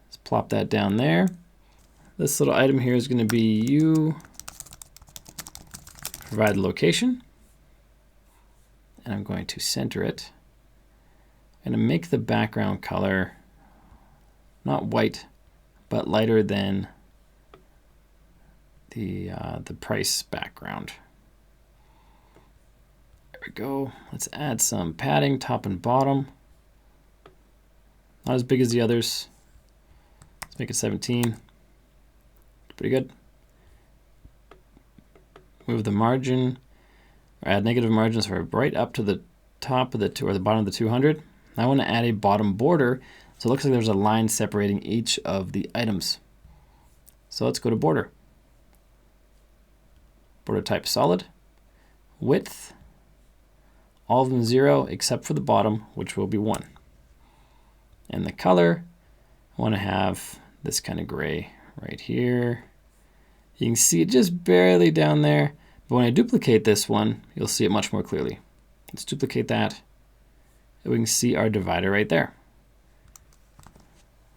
S1: Let's plop that down there. This little item here is going to be you provide the location. And I'm going to center it. I'm going to make the background color not white, but lighter than the price background. There we go. Let's add some padding, top and bottom. Not as big as the others. Let's make it 17. Pretty good. Move the margin, or add negative margins for right up to the top of the or the bottom of the 200. I want to add a bottom border, so it looks like there's a line separating each of the items. So let's go to border. Border type solid. Width, all of them 0 except for the bottom, which will be 1. And the color, I want to have this kind of gray right here. You can see it just barely down there, but when I duplicate this one, you'll see it much more clearly. Let's duplicate that. And we can see our divider right there.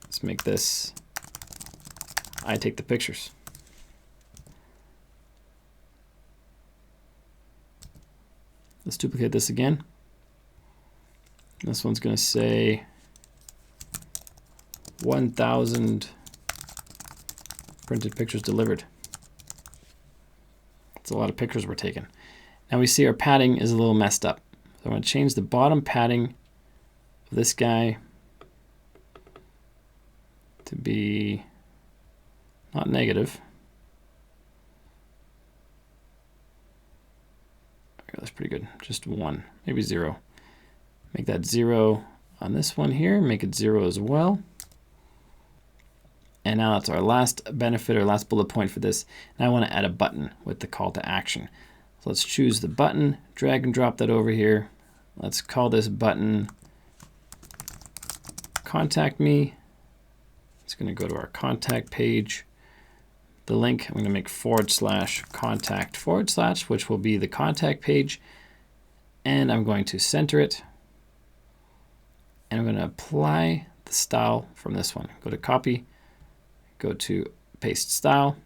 S1: Let's make this, I take the pictures. Let's duplicate this again. This one's going to say 1,000 printed pictures delivered. That's a lot of pictures we're taking. Now we see our padding is a little messed up. So I'm going to change the bottom padding of this guy to be not negative. That's pretty good. Just 1, maybe 0. Make that 0 on this one here. Make it 0 as well. And now that's our last benefit or last bullet point for this. Now I want to add a button with the call to action. So let's choose the button, drag and drop that over here. Let's call this button Contact Me. It's going to go to our contact page. The link, I'm going to make /contact/, which will be the contact page. And I'm going to center it. And I'm going to apply the style from this one. Go to copy, go to paste style.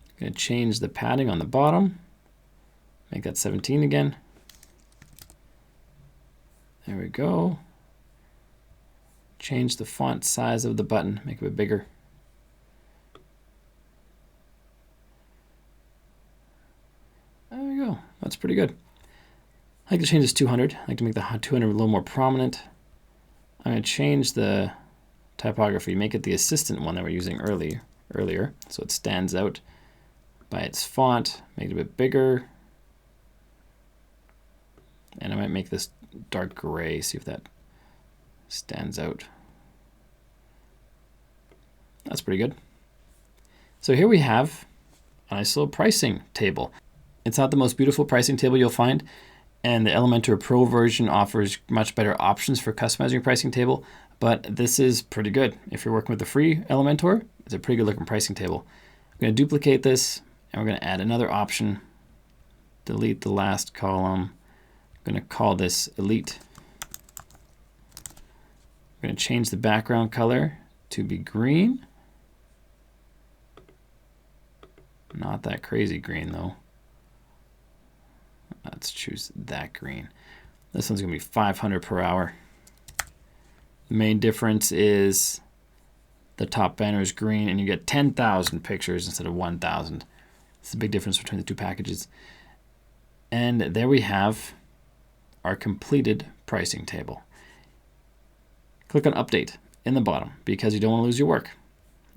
S1: I'm going to change the padding on the bottom. Make that 17 again. There we go. Change the font size of the button, make it a bit bigger. There we go. That's pretty good. I like to change this 200. I like to make the 200 a little more prominent. I'm going to change the typography, make it the assistant one that we're using earlier, so it stands out by its font. Make it a bit bigger. And I might make this dark gray, see if that stands out. That's pretty good. So here we have a nice little pricing table. It's not the most beautiful pricing table you'll find, and the Elementor Pro version offers much better options for customizing your pricing table, but this is pretty good. If you're working with the free Elementor, it's a pretty good looking pricing table. I'm going to duplicate this, and we're going to add another option. Delete the last column. I'm going to call this Elite. I'm going to change the background color to be green. Not that crazy green though. Let's choose that green. This one's going to be 500 per hour. The main difference is the top banner is green and you get 10,000 pictures instead of 1,000. It's a big difference between the two packages. And there we have our completed pricing table. Click on Update in the bottom because you don't want to lose your work,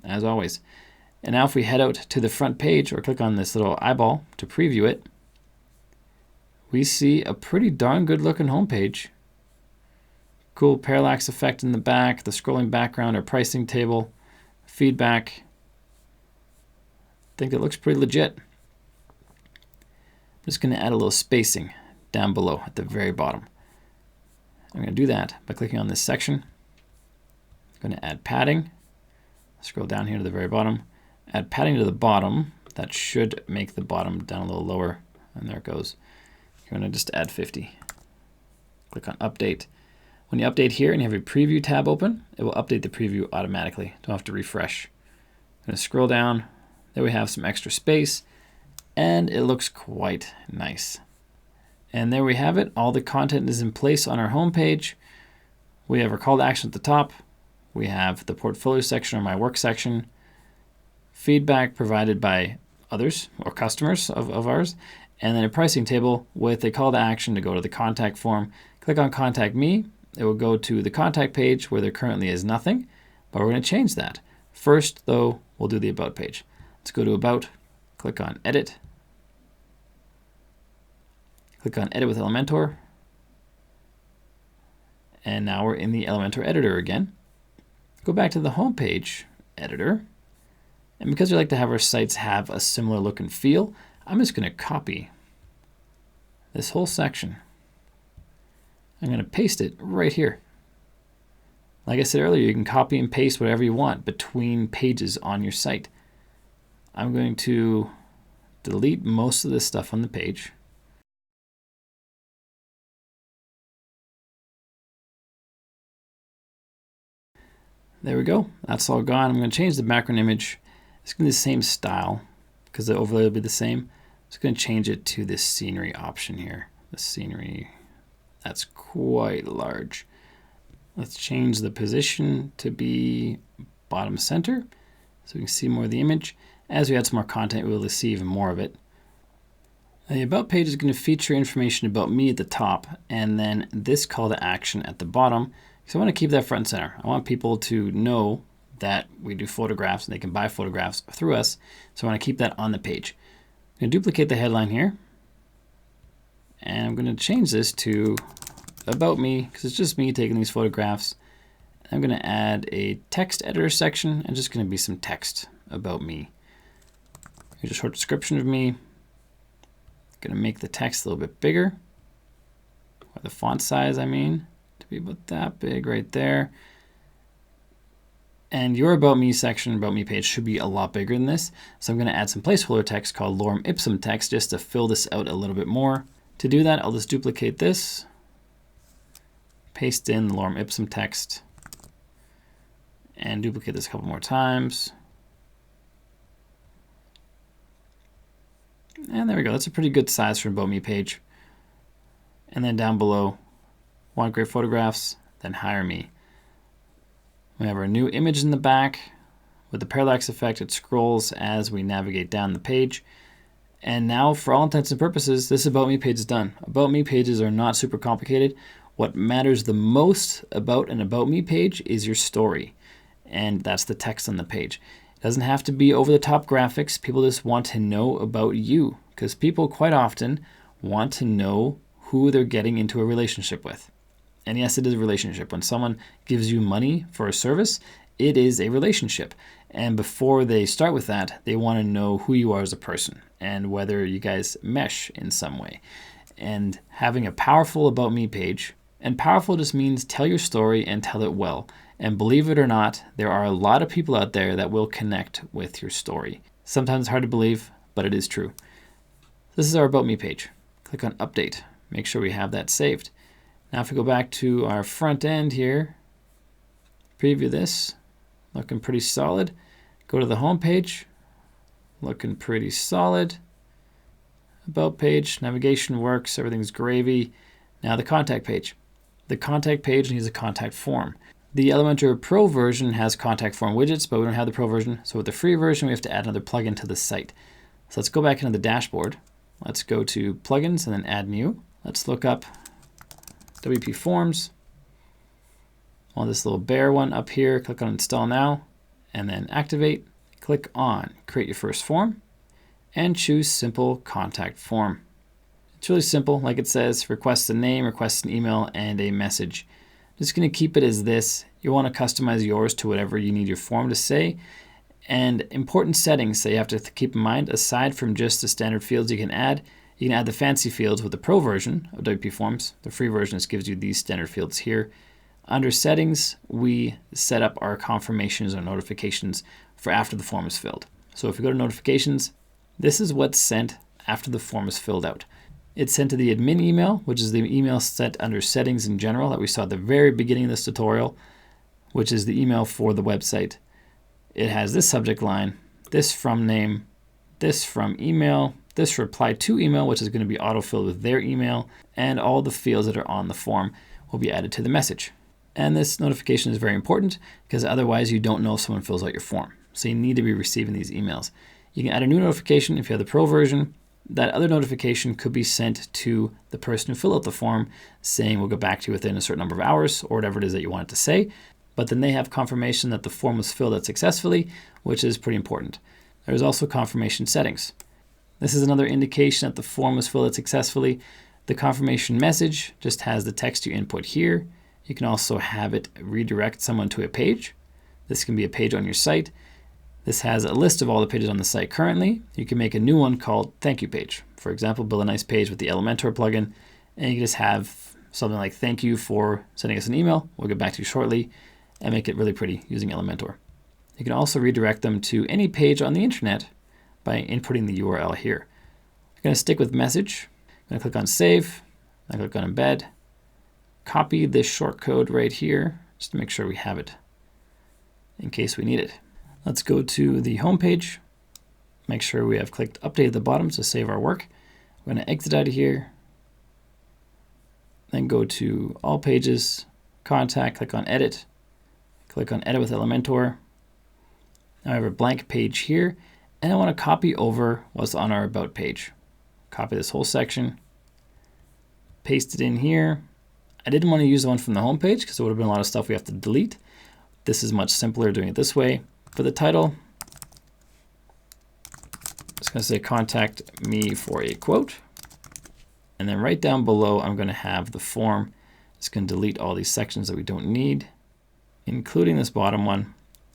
S1: as always. And now if we head out to the front page or click on this little eyeball to preview it, we see a pretty darn good looking homepage. Cool parallax effect in the back, the scrolling background, our pricing table, feedback. I think it looks pretty legit. I'm just going to add a little spacing down below at the very bottom. I'm going to do that by clicking on this section. I'm going to add padding. Scroll down here to the very bottom. Add padding to the bottom. That should make the bottom down a little lower. And there it goes. You're going to just add 50. Click on Update. When you update here and you have a preview tab open, it will update the preview automatically. Don't have to refresh. I'm going to scroll down. There we have some extra space. And it looks quite nice. And there we have it. All the content is in place on our home page. We have our call to action at the top. We have the portfolio section or my work section. Feedback provided by others or customers of ours. And then a pricing table with a call to action to go to the contact form. Click on Contact Me. It will go to the contact page where there currently is nothing, but we're going to change that. First, though, we'll do the About page. Let's go to About. Click on Edit. Click on Edit with Elementor. And now we're in the Elementor editor again. Go back to the homepage editor. And because we like to have our sites have a similar look and feel, I'm just going to copy this whole section. I'm going to paste it right here. Like I said earlier, you can copy and paste whatever you want between pages on your site. I'm going to delete most of this stuff on the page. There we go. That's all gone. I'm going to change the background image. It's going to be the same style because the overlay will be the same. I'm just going to change it to this scenery option here. The scenery, that's quite large. Let's change the position to be bottom center so we can see more of the image. As we add some more content, we'll be able to see even more of it. The About page is going to feature information about me at the top and then this call to action at the bottom. So I want to keep that front and center. I want people to know that we do photographs and they can buy photographs through us. So I want to keep that on the page. I'm going to duplicate the headline here. And I'm going to change this to About Me, because it's just me taking these photographs. I'm going to add a text editor section and just going to be some text about me. Here's a short description of me. Going to make the text a little bit bigger, or the font size, I mean, to be about that big right there. And your About Me section, About Me page should be a lot bigger than this. So I'm going to add some placeholder text called lorem ipsum text just to fill this out a little bit more. To do that, I'll just duplicate this, paste in the lorem ipsum text, and duplicate this a couple more times. And there we go. That's a pretty good size for an About Me page. And then down below, want great photographs, then hire me. We have our new image in the back. With the parallax effect, it scrolls as we navigate down the page. And now, for all intents and purposes, this About Me page is done. About Me pages are not super complicated. What matters the most about an About Me page is your story. And that's the text on the page. It doesn't have to be over-the-top graphics. People just want to know about you, because people quite often want to know who they're getting into a relationship with. And yes, it is a relationship. When someone gives you money for a service, it is a relationship. And before they start with that, they want to know who you are as a person and whether you guys mesh in some way. And having a powerful About Me page, and powerful just means tell your story and tell it well. And believe it or not, there are a lot of people out there that will connect with your story. Sometimes it's hard to believe, but it is true. This is our About Me page. Click on Update. Make sure we have that saved. Now if we go back to our front end here, preview this, looking pretty solid. Go to the home page, looking pretty solid. About page, navigation works, everything's gravy. Now the contact page. The contact page needs a contact form. The Elementor Pro version has contact form widgets, but we don't have the Pro version. So with the free version, we have to add another plugin to the site. So let's go back into the dashboard. Let's go to plugins and then add new. Let's look up WP Forms. On this little bear one up here, click on Install Now, and then activate. Click on Create Your First Form, and choose Simple Contact Form. It's really simple, like it says, request a name, request an email, and a message. Just going to keep it as this. You want to customize yours to whatever you need your form to say. And important settings that you have to keep in mind, aside from just the standard fields you can add the fancy fields with the Pro version of WP Forms. The free version just gives you these standard fields here. Under settings, we set up our confirmations or notifications for after the form is filled. So if we go to notifications, this is what's sent after the form is filled out. It's sent to the admin email, which is the email set under settings in general that we saw at the very beginning of this tutorial, which is the email for the website. It has this subject line, this from name, this from email, this reply to email, which is going to be autofilled with their email, and all the fields that are on the form will be added to the message. And this notification is very important because otherwise you don't know if someone fills out your form. So you need to be receiving these emails. You can add a new notification if you have the Pro version. That other notification could be sent to the person who filled out the form saying we'll get back to you within a certain number of hours or whatever it is that you want it to say. But then they have confirmation that the form was filled out successfully, which is pretty important. There's also confirmation settings. This is another indication that the form was filled out successfully. The confirmation message just has the text you input here. You can also have it redirect someone to a page. This can be a page on your site. This has a list of all the pages on the site currently. You can make a new one called Thank You page. For example, build a nice page with the Elementor plugin, and you can just have something like thank you for sending us an email. We'll get back to you shortly, and make it really pretty using Elementor. You can also redirect them to any page on the internet by inputting the URL here. I'm going to stick with message. I'm going to click on Save. I click on Embed. Copy this short code right here just to make sure we have it in case we need it. Let's go to the home page. Make sure we have clicked Update at the bottom to save our work. We're going to exit out of here. Then go to All Pages, Contact, click on Edit. Click on Edit with Elementor. Now I have a blank page here, and I want to copy over what's on our About page. Copy this whole section, paste it in here. I didn't want to use the one from the home page because there would have been a lot of stuff we have to delete. this is much simpler doing it this way. For the title, it's going to say contact me for a quote. And then right down below, I'm going to have the form. It's going to delete all these sections that we don't need, including this bottom one.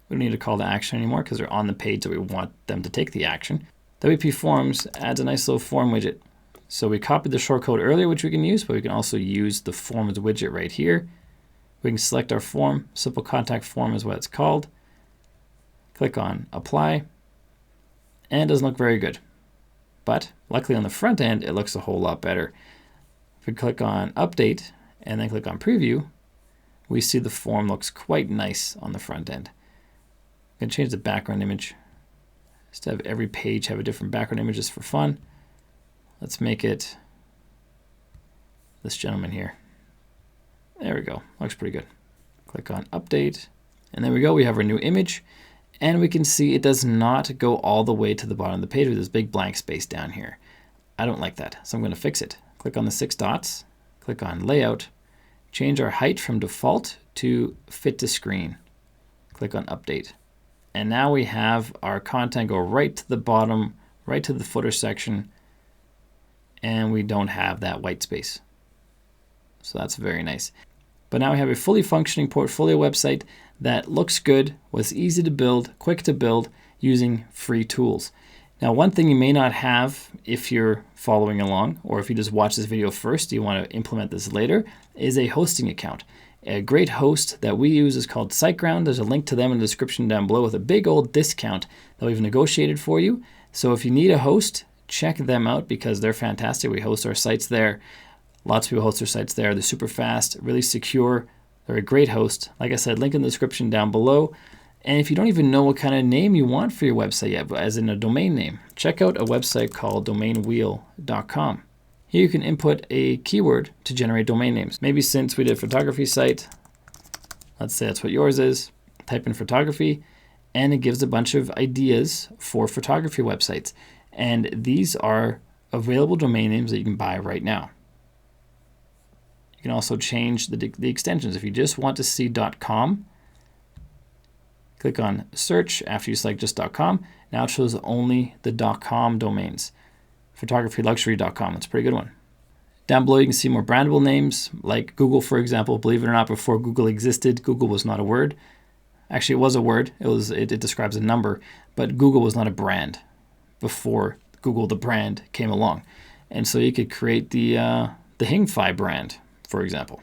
S1: We don't need a call to action anymore because they're on the page that we want them to take the action. WP Forms adds a nice little form widget. So we copied the shortcode earlier, which we can use, but we can also use the forms widget right here. We can select our form. Simple contact form is what it's called. Click on apply, and it doesn't look very good. But luckily on the front end, it looks a whole lot better. If we click on update and then click on preview, we see the form looks quite nice on the front end. I'm going to change the background image. Just to have every page have a different background image just for fun. Let's make it this gentleman here. There we go. Looks pretty good. Click on update. And there we go. We have our new image. And we can see it does not go all the way to the bottom of the page with this big blank space down here. I don't like that, so I'm going to fix it. Click on the 6 dots. Click on layout. Change our height from default to fit to screen. Click on update. And now we have our content go right to the bottom, right to the footer section, and we don't have that white space. So that's very nice. But now we have a fully functioning portfolio website that looks good, was easy to build, quick to build, using free tools. Now, one thing you may not have if you're following along, or if you just watch this video first, you want to implement this later, is a hosting account. A great host that we use is called SiteGround. There's a link to them in the description down below with a big old discount that we've negotiated for you. So if you need a host, check them out because they're fantastic. We host our sites there. Lots of people host their sites there. They're super fast, really secure. They're a great host. Like I said, link in the description down below. And if you don't even know what kind of name you want for your website yet, as in a domain name, check out a website called domainwheel.com. Here you can input a keyword to generate domain names. Maybe since we did photography site, let's say that's what yours is, type in photography, and it gives a bunch of ideas for photography websites. And these are available domain names that you can buy right now. You can also change the extensions. If you just want to see .com, click on search after you select just .com. Now it shows only the .com domains. Photographyluxury.com, that's a pretty good one. Down below you can see more brandable names like Google, for example. Believe it or not, before Google existed, Google was not a word. Actually, it was a word. It describes a number, but Google was not a brand before Google the brand came along. And so you could create the Hingfi brand, for example.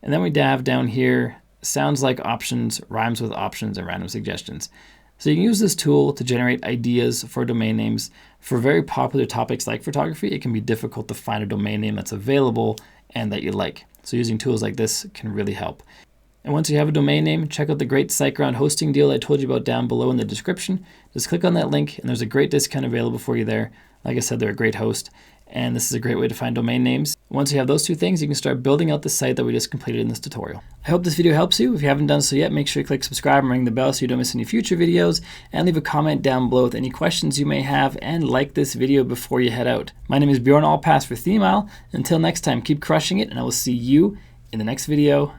S1: And then we have down here, sounds like options, rhymes with options, and random suggestions. So you can use this tool to generate ideas for domain names. For very popular topics like photography, it can be difficult to find a domain name that's available and that you like. So using tools like this can really help. And once you have a domain name, check out the great SiteGround hosting deal I told you about down below in the description. Just click on that link and there's a great discount available for you there. Like I said, they're a great host. And this is a great way to find domain names. Once you have those two things, you can start building out the site that we just completed in this tutorial. I hope this video helps you. If you haven't done so yet, make sure you click subscribe and ring the bell so you don't miss any future videos. And leave a comment down below with any questions you may have and like this video before you head out. My name is Bjorn Allpass for Themeisle. Until next time, keep crushing it and I will see you in the next video.